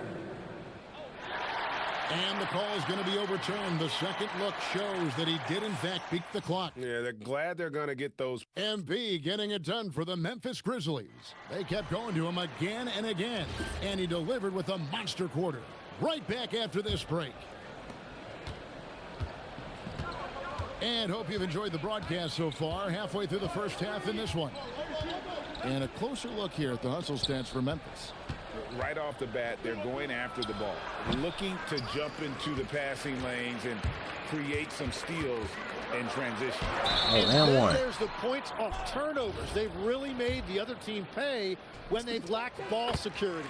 And the call is going to be overturned. The second look shows that he did, in fact, beat the clock. Yeah, they're glad they're going to get those. MP getting it done for the Memphis Grizzlies. They kept going to him again and again, and he delivered with a monster quarter. Right back after this break. And hope you've enjoyed the broadcast so far. Halfway through the first half in this one. And a closer look here at the hustle stats for Memphis. Right off the bat, they're going after the ball, looking to jump into the passing lanes and create some steals in transition. Oh, and one. There's the points off turnovers. They've really made the other team pay when they've lacked ball security.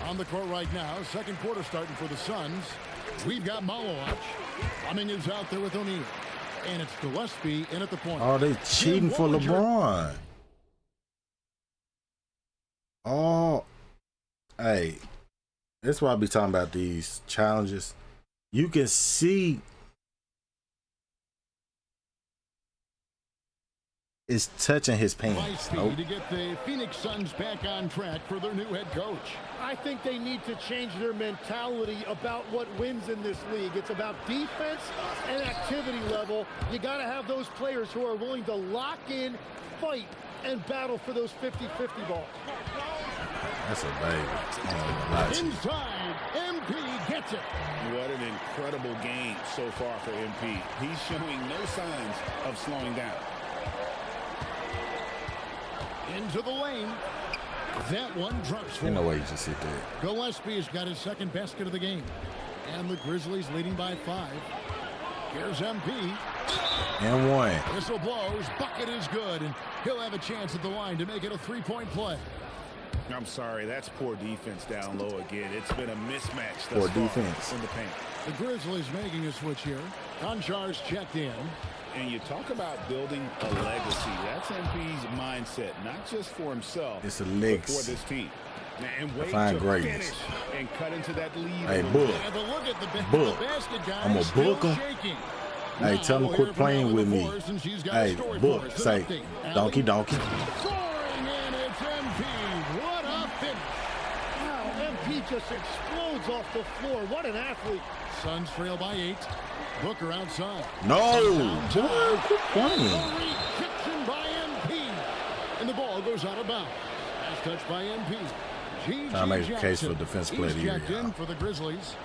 On the court right now, second quarter starting for the Suns. We've got Malowach. Cumming is out there with O'Neal. And it's Gillespie in at the point. Oh, they cheating for LeBron. Oh, hey, that's why I be talking about these challenges. You can see it's touching his pants. High speed to get the Phoenix Suns back on track for their new head coach. I think they need to change their mentality about what wins in this league. It's about defense and activity level. You got to have those players who are willing to lock in, fight, and battle for those 50-50 balls. That's a baby. Inside, MP gets it. What an incredible game so far for MP. He's showing no signs of slowing down. Into the lane. That one drops for Ain't no way you just sit there. Gillespie's got his second basket of the game. And the Grizzlies leading by 5. Here's MP. And 1. Whistle blows. Bucket is good. And he'll have a chance at the line to make it a 3-point play. I'm sorry, that's poor defense down low again. It's been a mismatch Poor thus far defense. in the paint. The Grizzlies making a switch here. Konchar's checked in. And you talk about building a legacy. That's MP's mindset, not just for himself, It's a but legacy. for this team. And wait Define to greatness. finish and cut into that lead. Hey, a little Book. bit. Have a look at the Book. basket, guys. I'm going to book him. Shaking. Hey, tell him Now quit we'll playing hear with from me. Ella Forrest, and she's got a Hey, story Book, for us. say, Good update. donkey, donkey. Scoring, and it's MP. What a finish. Wow, MP just explodes off the floor. What an athlete. Suns trail by 8. Booker outside. No. Boy, quit playing. A rejection by MP. And the ball goes out of bounds. Last touch by MP. I make a case for defense player of the year, He's checked in for the Grizzlies.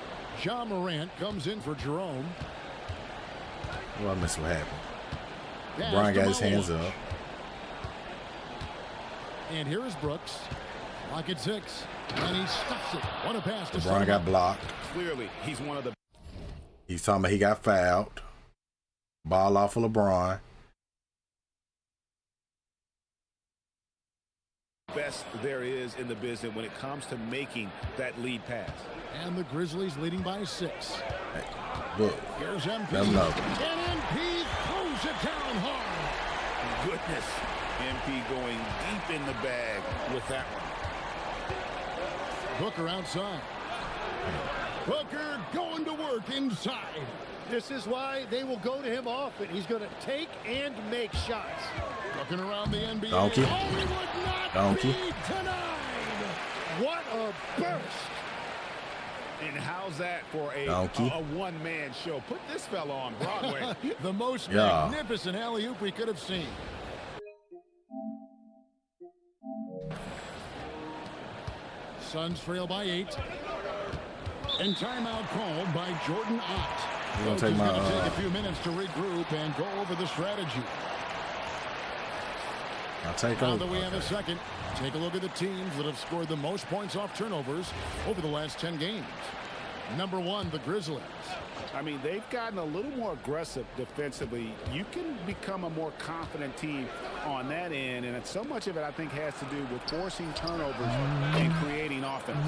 John Morant comes in for Jerome. Well, I missed what happened. Pass Brian to got his hands Miles. up. And here is Brooks. Lock at 6. And he stuffs it. What a pass to LeBron got blocked. Clearly, he's one of the He's talking about he got fouled. Ball off of LeBron. best there is in the business when it comes to making that lead pass. And the Grizzlies leading by 6. Hey, look. Here's MP. Let him know. And MP throws it down hard. Goodness. MP going deep in the bag with that one. Booker outside. Booker going to work inside. This is why they will go to him often. He's going to take and make shots. Looking around the NBA. Donkey. Oh, he would not Donkey. be denied. What a burst. And how's that for a one-man show? Put this fella on Broadway. The most magnificent alley-oop we could have seen. Suns trail by 8. And timeout called by Jordan Ott. We're Coach is gonna going to take take a few minutes to regroup and go over the strategy. I'll take Now over. that we have a second, take a look at the teams that have scored the most points off turnovers over the last 10 games. Number 1, the Grizzlies. I mean, they've gotten a little more aggressive defensively. You can become a more confident team on that end, and so much of it, I think, has to do with forcing turnovers and creating offense.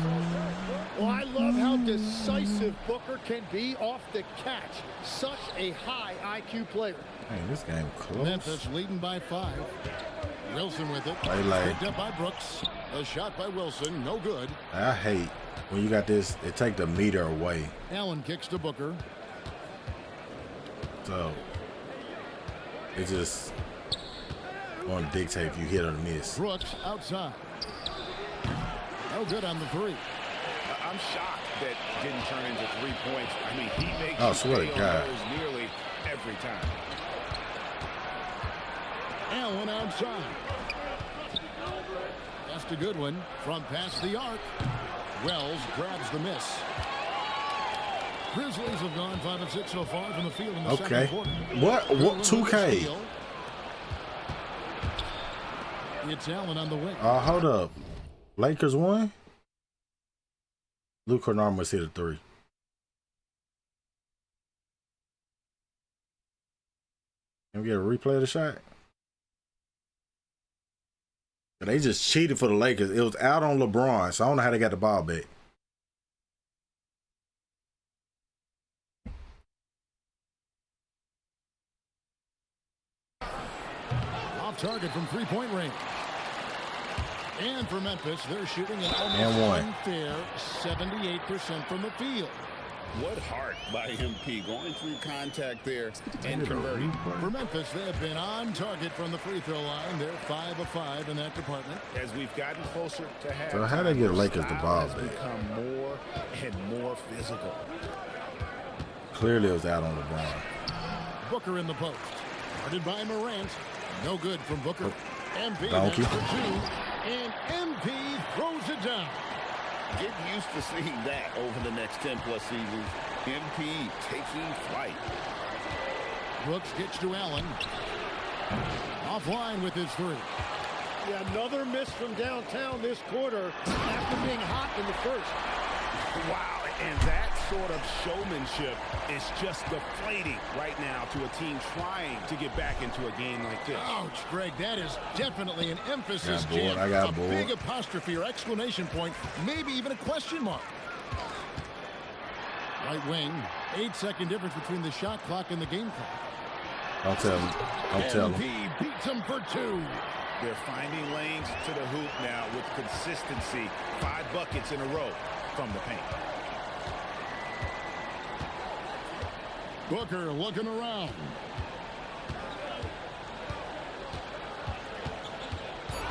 Well, I love how decisive Booker can be off the catch. Such a high IQ player. Hey, this game close. Memphis leading by 5. Wilson with it. Picked up by Brooks. A shot by Wilson. No good. I hate when you got this, it take the meter away. Allen kicks to Booker. So it just going to dictate if you hit or miss. Brooks outside. No good on the 3. I'm shocked that didn't turn into 3 points. I mean, he makes I swear to God. nearly every time. Allen outside. That's a good one from past the arc. Wells grabs the miss. Grizzlies have gone 5 of 6 so far from the field in the second quarter. What 2K? It's Allen on the wing. Hold up. Lakers won? Luke Kennard must hit a 3. Can we get a replay of the shot? They just cheated for the Lakers. It was out on LeBron, so I don't know how they got the ball back. Off target from 3-point range. And for Memphis, they're shooting an And almost one. unfair 78% from the field. What heart by MP going through contact there and converting. For Memphis, they have been on target from the free throw line. They're 5 of 5 in that department. As we've gotten closer to halftime, So how they get Lakers the ball has back? become more and more physical. Clearly it was out on LeBron. Booker in the post. Guarded by Morant. No good from Booker. MP Donkey. has for 2. And MP throws it down. Get used to seeing that over the next 10-plus seasons. MP taking flight. Brooks gets to Allen. Offline with his 3. Yeah, another miss from downtown this quarter after being hot in the first. Wow, and that sort of showmanship is just deflating right now to a team trying to get back into a game like this. Ouch, Greg, that is definitely an emphasis bored. I got bored. Big apostrophe or exclamation point, maybe even a question mark. Right wing, 8-second difference between the shot clock and the game clock. Don't tell him. Don't tell him. He beats him for 2. They're finding lanes to the hoop now with consistency. 5 buckets in a row from the paint. Booker looking around.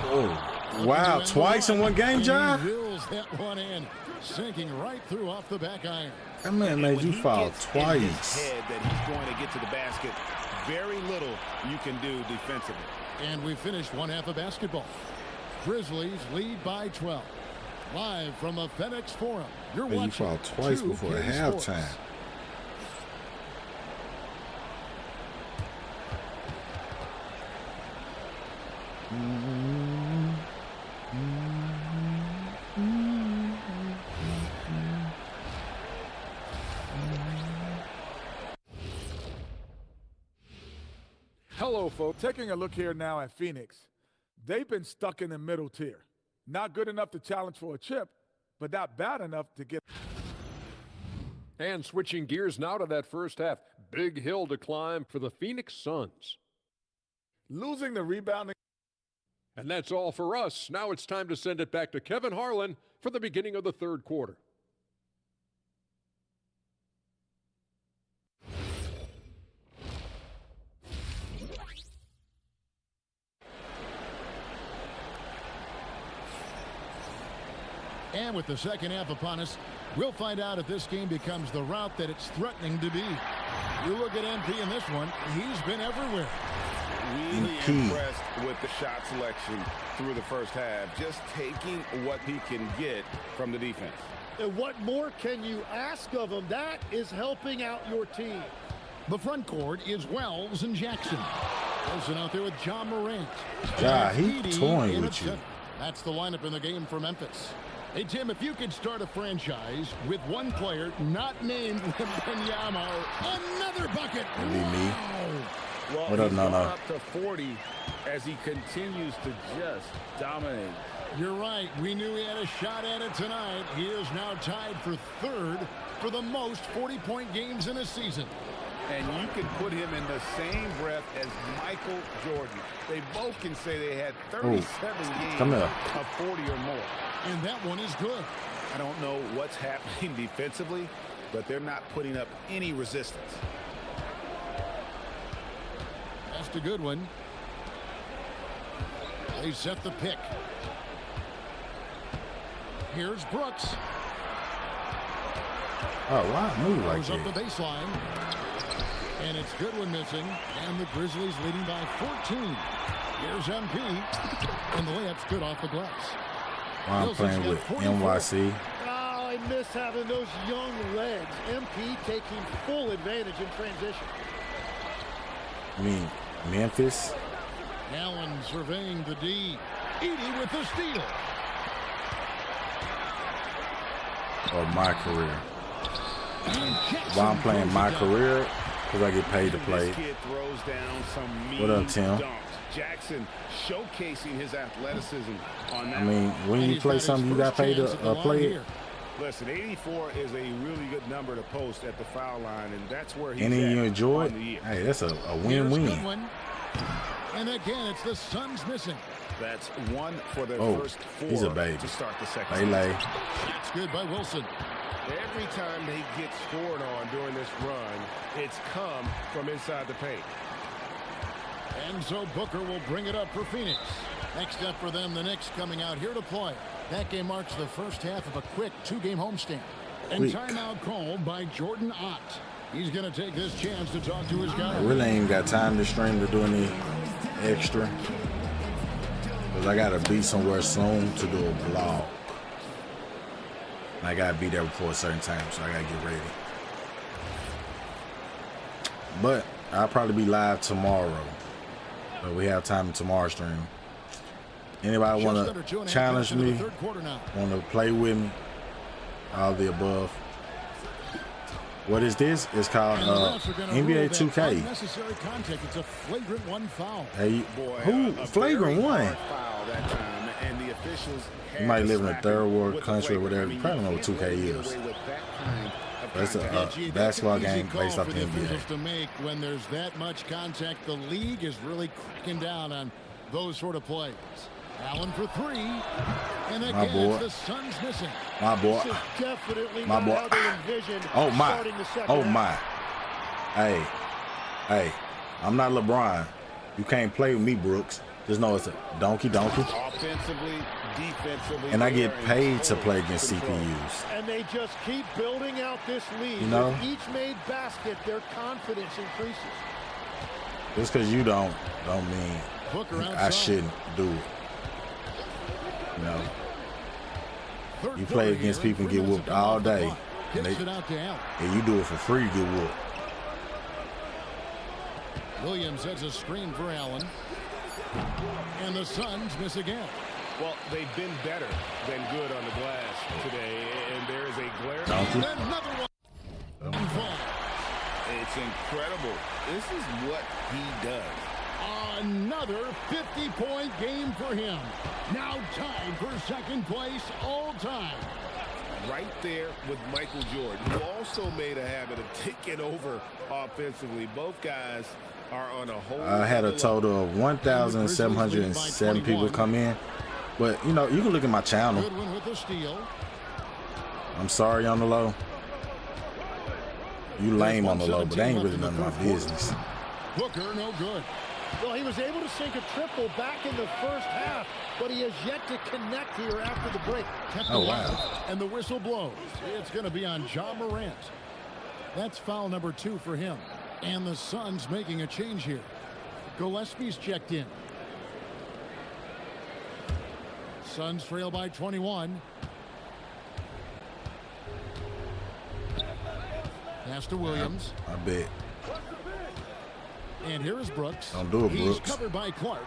Oh, wow. Twice in one game, John? He wills that one in, sinking right through off the back iron. That man made you foul twice. In his head that he's going to get to the basket, very little you can do defensively. And we finished one half of basketball. Grizzlies lead by 12. Live from the FedEx Forum. You're watching. You fouled twice before halftime. Hello, folks. Taking a look here now at Phoenix, they've been stuck in the middle tier. Not good enough to challenge for a chip, but not bad enough to get. And switching gears now to that first half. Big hill to climb for the Phoenix Suns. Losing the rebounding. And that's all for us. Now it's time to send it back to Kevin Harlan for the beginning of the third quarter. And with the second half upon us, we'll find out if this game becomes the route that it's threatening to be. You look at MP in this one, he's been everywhere. Really impressed with the shot selection through the first half, just taking what he can get from the defense. And what more can you ask of him? That is helping out your team. The front court is Wells and Jackson. Wilson out there with John Morant. Yeah, he's toying with you. That's the lineup in the game for Memphis. Hey, Tim, if you could start a franchise with one player not named Wembanyama, another bucket. That'd be me. Well, what up, he's no, gone up to 40 as he continues to just dominate. You're right. We knew he had a shot at it tonight. He is now tied for third for the most 40-point games in a season. And you can put him in the same breath as Michael Jordan. They both can say they had 37 games of 40 or more. And that one is good. I don't know what's happening defensively, but they're not putting up any resistance. That's a good one. They set the pick. Here's Brooks. Oh, wow, move like that. Goes up the baseline. And it's Goodwin missing. And the Grizzlies leading by 14. Here's MP. And the layup's good off the glass. I'm playing with NYC. Oh, I miss having those young legs. MP taking full advantage in transition. I mean, Memphis. Allen surveying the D. Edey with the steal. Or MyCareer. While I'm playing MyCareer, because I get paid to play. This kid throws down some mean What up, Tim? dunks. Jackson showcasing his athleticism on that. I mean, when you play something, you got paid to play it. Listen, 84 is a really good number to post at the foul line, and that's where he's Any at you enjoy it? on the year. Hey, that's a win-win. And again, it's the Suns missing. That's one for their first four he's a baby. to start the second. Baylay. That's good by Wilson. Every time they get scored on during this run, it's come from inside the paint. And so Booker will bring it up for Phoenix. Next up for them, the Knicks coming out here to play. That game marks the first half of a quick two-game homestand. And timeout called by Jordan Ott. He's going to take this chance to talk to his guy. I really ain't got time to stream to do any extra. Because I got to be somewhere soon to do a vlog. I got to be there before a certain time, so I got to get ready. But I'll probably be live tomorrow. But we have time in tomorrow's stream. Anybody want to challenge me? Want to play with me? All the above. What is this? It's called NBA 2K. Unnecessary contact. It's a flagrant one foul. Hey, who flagrant one? You might live in a third world country or whatever. You probably know what 2K is. That's a basketball game based off the NBA. To make when there's that much contact, the league is really cracking down on those sort of plays. Allen for three, and my boy. The Suns missing. My boy. This is definitely my boy. Not how they envisioned oh my. starting the second oh half. my. Hey, I'm not LeBron. You can't play with me, Brooks. Just know it's a donkey. Offensively, defensively, and I get paid to play against CPUs. And they just keep building out this lead. You know? With each made basket, their confidence increases. Just because you don't mean I shouldn't do it. You know, you play against people and get whooped all day, and you do it for free to get whooped. Williams has a screen for Allen, and the Suns miss again. Well, they've been better than good on the glass today, and there is a glaring. Another one. It's incredible. This is what he does. Another 50-point game for him. Now tied for second place all time. Right there with Michael Jordan, who also made a habit of taking over offensively. Both guys are on a whole. I had a total of 1,707 people come in. But, you know, you can look at my channel. Good one with the steal. I'm sorry on the low. You lame on the low, but that ain't really none of my business. Booker, no good. Well, he was able to sink a triple back in the first half, but he has yet to connect here after the break. Oh, wow. And the whistle blows. It's going to be on Ja Morant. That's foul number 2 for him. And the Suns making a change here. Gillespie's checked in. Suns trail by 21. Pass to Williams. I bet. And here is Brooks. Don't do it, Brooks. He's covered by Clark.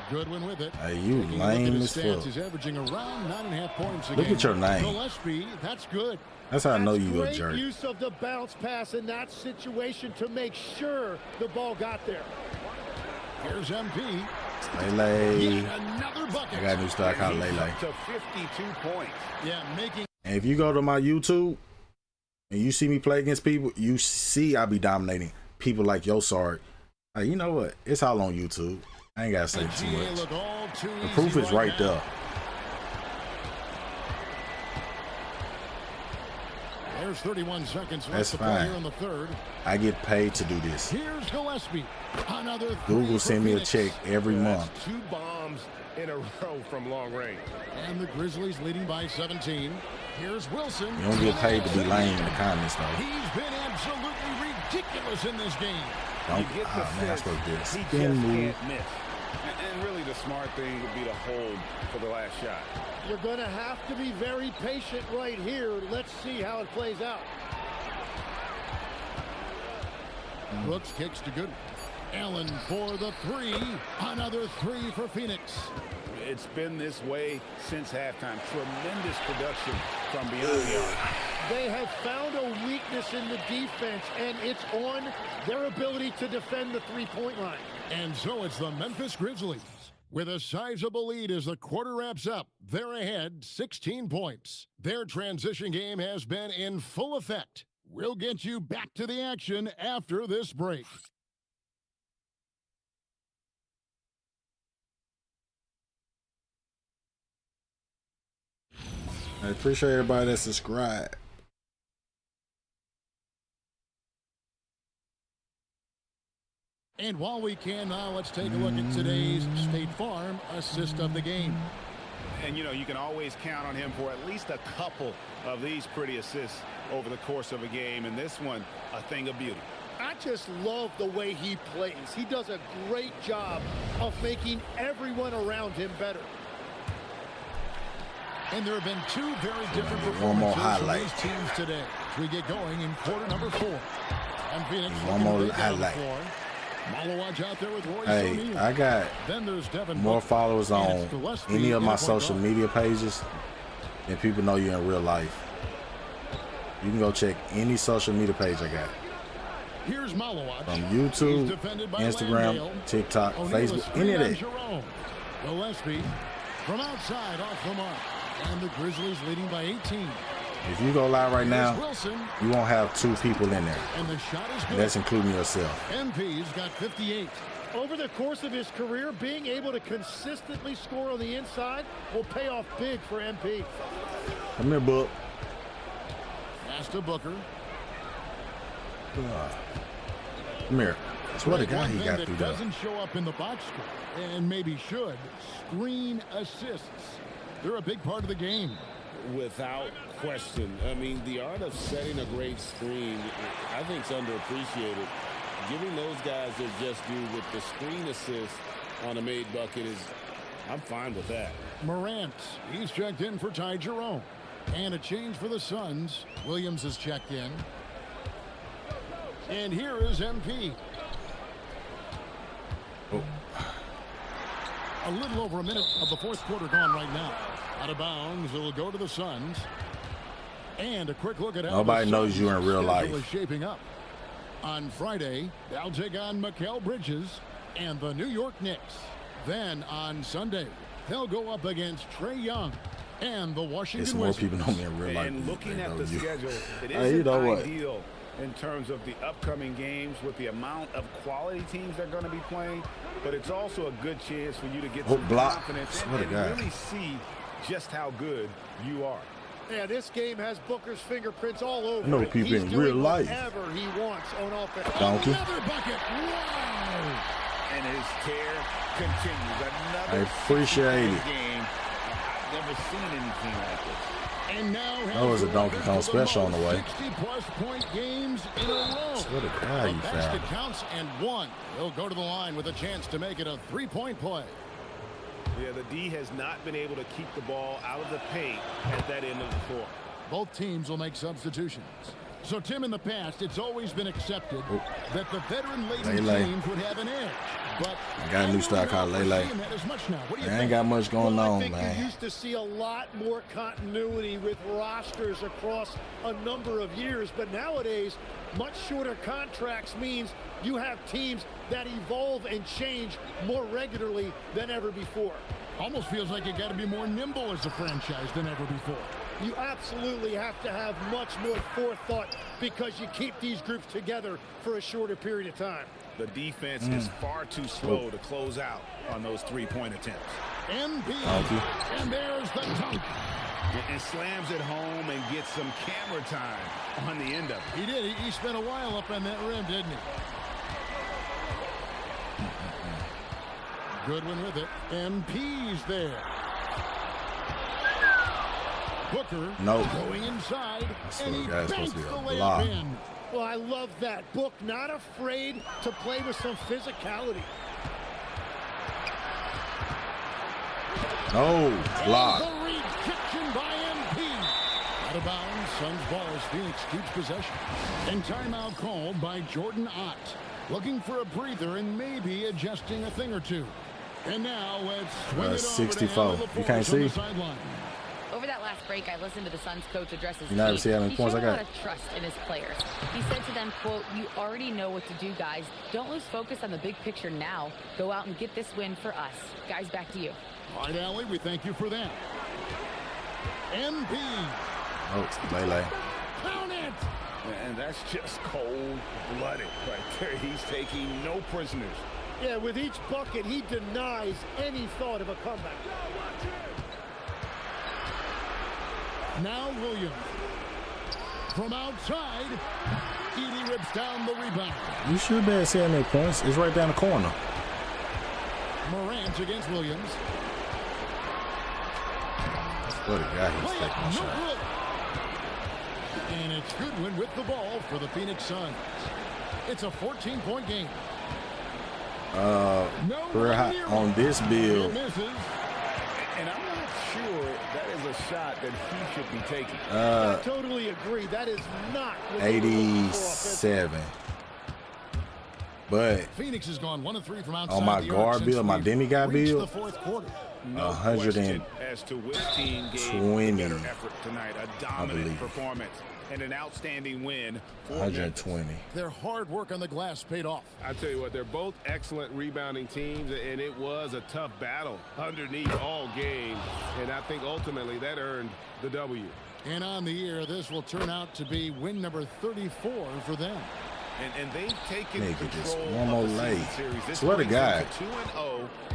Goodwin with it. Hey, you lame as fuck. He's averaging around 9.5 points a Look game. at your name. Gillespie, that's good. That's how I know you a jerk. Great use of the bounce pass in that situation to make sure the ball got there. Here's MP. Lele. Another bucket. I got a new stock called Lele. To 52 points. Yeah, making. And if you go to my YouTube and you see me play against people, you see I be dominating people like yo, sorry. Hey, you know what? It's all on YouTube. I ain't gotta say too much. The proof is right there. There's 31 seconds left That's to play fine. here in the third. I get paid to do this. Here's Gillespie. Another Google send me a check every month. 2 bombs in a row from long range. And the Grizzlies leading by 17. Here's Wilson. You don't get paid to be lame in the comments, though. He's been absolutely ridiculous in this game. Don't, man, I supposed to do this. Spin move. Miss. And really the smart thing would be to hold for the last shot. You're going to have to be very patient right here. Let's see how it plays out. Brooks kicks to good. Allen for the 3. Another 3 for Phoenix. It's been this way since halftime. Tremendous production from beyond the arc. They have found a weakness in the defense, and it's on their ability to defend the three-point line. And so it's the Memphis Grizzlies with a sizable lead as the quarter wraps up. They're ahead 16 points. Their transition game has been in full effect. We'll get you back to the action after this break. I appreciate everybody that subscribed. And while we can now, let's take a look at today's State Farm assist of the game. And, you know, you can always count on him for at least a couple of these pretty assists over the course of a game. And this one, a thing of beauty. I just love the way he plays. He does a great job of making everyone around him better. And there have been 2 very different performances from these teams today. As we get going in quarter number 4. And Phoenix one more highlight. Hey, I got more followers on any of my social media pages than people know you in real life. You can go check any social media page I got. Here's Malawat. From YouTube, Instagram, TikTok, Facebook, any of that. Gillespie from outside off the mark. And the Grizzlies leading by 18. If you go live right now, you won't have 2 people in there. And the shot is good. And that's including yourself. MP's got 58. Over the course of his career, being able to consistently score on the inside will pay off big for MP. Come here, Book. Pass to Booker. Come here. That's what a guy he got through there. Doesn't show up in the box score, and maybe should. Screen assists. They're a big part of the game. Without question. I mean, the art of setting a great screen, I think, is underappreciated. Giving those guys their just due with the screen assist on a made bucket is, I'm fine with that. Morant, he's checked in for Ty Jerome. And a change for the Suns. Williams is checked in. And here is MP. Oh. A little over a minute of the fourth quarter gone right now. Out of bounds, it'll go to the Suns. And a quick look at how nobody knows you in real life. Is shaping up. On Friday, they'll take on Mikal Bridges and the New York Knicks. Then on Sunday, they'll go up against Trae Young and the Washington Wizards. More people know me in real life. And looking at the schedule, it isn't ideal in terms of the upcoming games with the amount of quality teams they're going to be playing, but it's also a good chance for you to get some confidence and really see just how good you are. Yeah, this game has Booker's fingerprints all over. I know people in real life. Whatever he wants on offense. Donkey. Another bucket. Wow. And his tear continues. Another I appreciate it. Game. I've never seen anything like this. And now that was a Donkey Kong special on the way. 60-plus point games in a row. What a guy you found. Basket counts and one. He'll go to the line with a chance to make it a three-point play. Yeah, the D has not been able to keep the ball out of the paint at that end of the floor. Both teams will make substitutions. So, Tim, in the past, it's always been accepted that the veteran-laden teams would have an edge. But I got a new style called Lele. I ain't got much going on, man. I think you used to see a lot more continuity with rosters across a number of years, but nowadays, much shorter contracts means you have teams that evolve and change more regularly than ever before. Almost feels like you got to be more nimble as a franchise than ever before. You absolutely have to have much more forethought because you keep these groups together for a shorter period of time. The defense is far too slow to close out on those three-point attempts. MB, and there's the dunk. And slams it home and gets some camera time on the end of it. He did. He spent a while up on that rim, didn't he? Goodwin with it. MP's there. Booker going inside, and he banks the layup in. Well, I love that. Book not afraid to play with some physicality. No, block. The rejection by MP. Out of bounds, Suns ball as Phoenix keeps possession. And timeout called by Jordan Ott. Looking for a breather and maybe adjusting a thing or two. And now let's swing it 64. You can't see. Over that last break, I listened to the Suns coach address his team. You never see how many points I got. He showed a lot of trust in his players. He said to them, quote, "You already know what to do, guys. Don't lose focus on the big picture now. Go out and get this win for us." Guys, back to you. All right, Allie, we thank you for that. MP. Oh, it's Lele. Count it. And that's just cold-blooded right there. He's taking no prisoners. Yeah, with each bucket, he denies any thought of a comeback. Now Williams. From outside, Edey rips down the rebound. You should be able to see how many points. It's right down the corner. Morant against Williams. What a guy he's taking a shot. Good. And it's Goodwin with the ball for the Phoenix Suns. It's a 14-point game. Career high on this build. And I'm not sure that is a shot that he should be taking. I totally agree. That is not 87. But Phoenix has gone 1 of 3 from outside on my the arc guard since build, my we've demigod reached build, the fourth quarter. No 120, question as to which team gave the better effort tonight. A dominant performance and an outstanding win for 120. Memphis. Their hard work on the glass paid off. I tell you what, they're both excellent rebounding teams, and it was a tough battle underneath all game. And I think ultimately that earned the W. And on the year, this will turn out to be win number 34 for them. And they've taken Nigga, just control one more of the lay. season series. This Swear to brings them God. to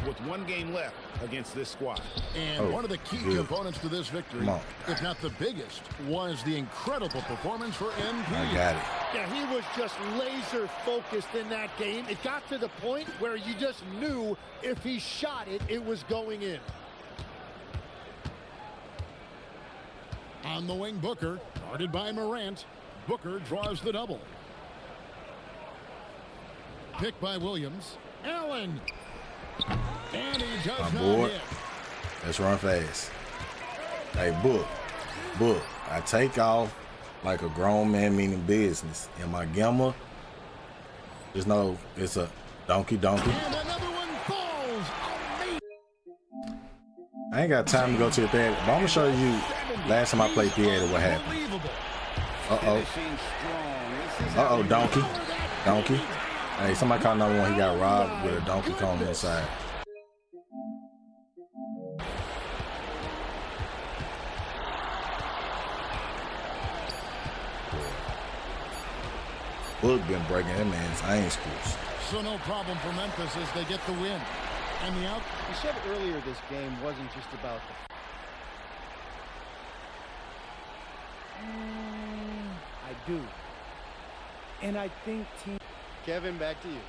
2-0 with 1 game left against this squad. And one of the key components to this victory, if not the biggest, was the incredible performance for MP. I got it. Yeah, he was just laser focused in that game. It got to the point where you just knew if he shot it, it was going in. On the wing, Booker, guarded by Morant. Booker draws the double. Picked by Williams. Allen. And he does I'm not bored. hit. Let's run fast. Hey, Book. I take off like a grown man meaning business. And my Gemma, just know it's a donkey. And another one falls on me. I ain't got time to go to the theater, but I'm gonna show you last time I played theater what happened. Uh-oh, donkey. Hey, somebody called 911. He got robbed with a Donkey Kong inside. Book been breaking that man's ankles. So no problem for Memphis as they get the win. And the out. You said earlier this game wasn't just about the... I do. And I think team... Kevin, back to you.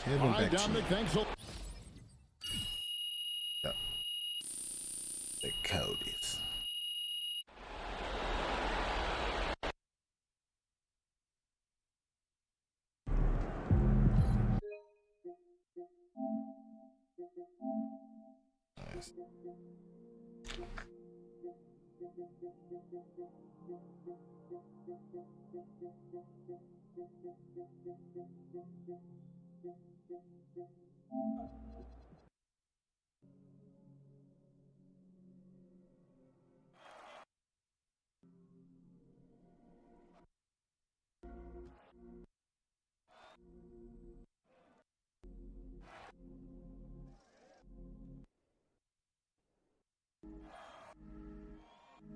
Kevin, back to Dominic, you. thanks. Yep. The Cody's. Nice.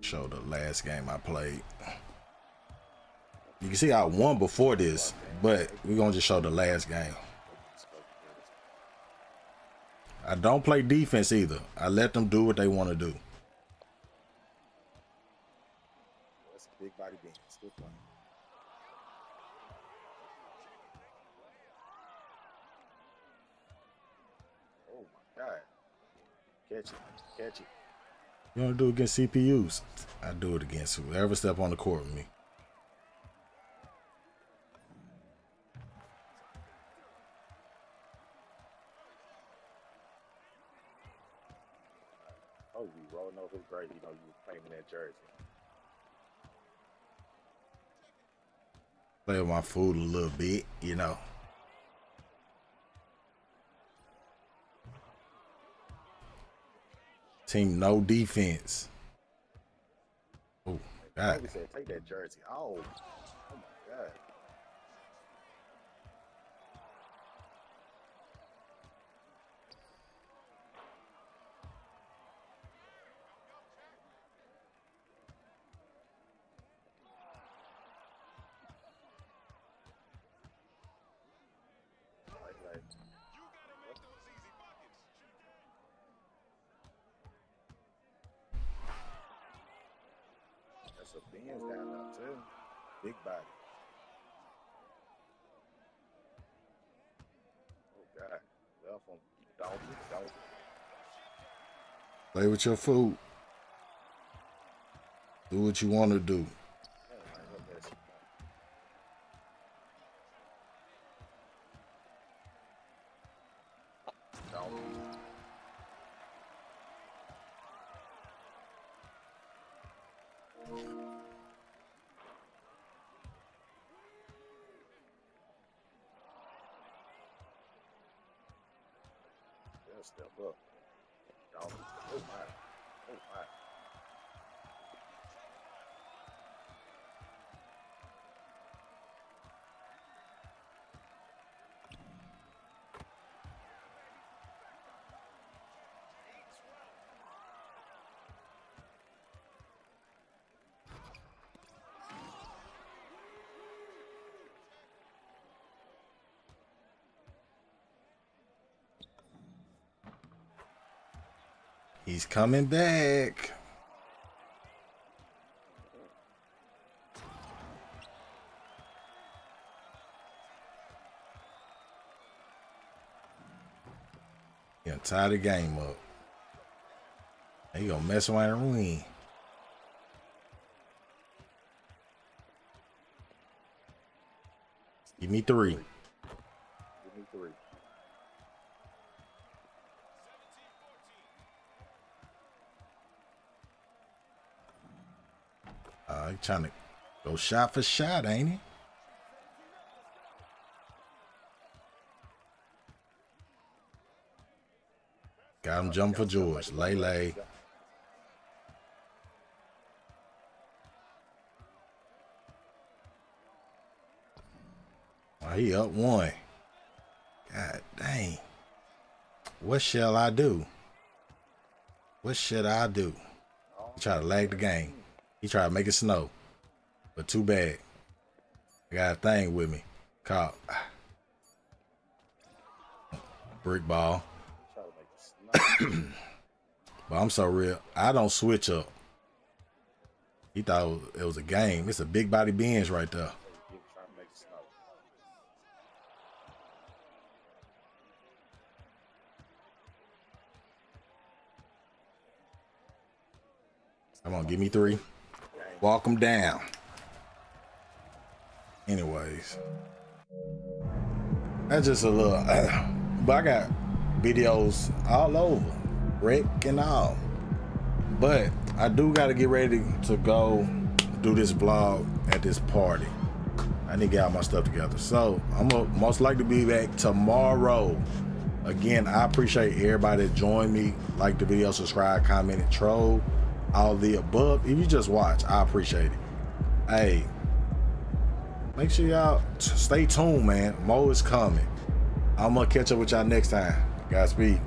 Show the last game I played. You can see I won before this, but we're gonna just show the last game. I don't play defense either. I let them do what they want to do. That's big body beans. Still playing. Oh my God. Catch it. You want to do it against CPUs? I do it against whoever step on the court with me. Oh, you rolling over his grave. You know you were claiming that jersey. Play with my food a little bit, you know. Team no defense. Oh, God. Said, take that jersey. Oh my God. That's a Benz down there too. Big body. Oh God. Left on donkey. Play with your food. Do what you want to do. Gotta step up. Oh my. Oh my. He's coming back. Yeah, tie the game up. He gonna mess around and win. Give me 3. Give me 3. He trying to go shot for shot, ain't he? Got him jumping for George. Lay. Oh, he up 1. God dang. What shall I do? What should I do? He try to lag the game. He tried to make it snow. But too bad. I got a thing with me. Caught. Brick ball. But I'm so real. I don't switch up. He thought it was a game. It's a big body binge right there. Come on, give me 3. Walk him down. Anyways. That's just a little... but I got videos all over. Wreck and all. But I do got to get ready to go do this vlog at this party. I need to get all my stuff together. So I'm going to most likely be back tomorrow. Again, I appreciate everybody that joined me. Like the video, subscribe, comment, and troll. All the above. If you just watch, I appreciate it. Hey, make sure y'all stay tuned, man. Mo is coming. I'm gonna catch up with y'all next time. Godspeed.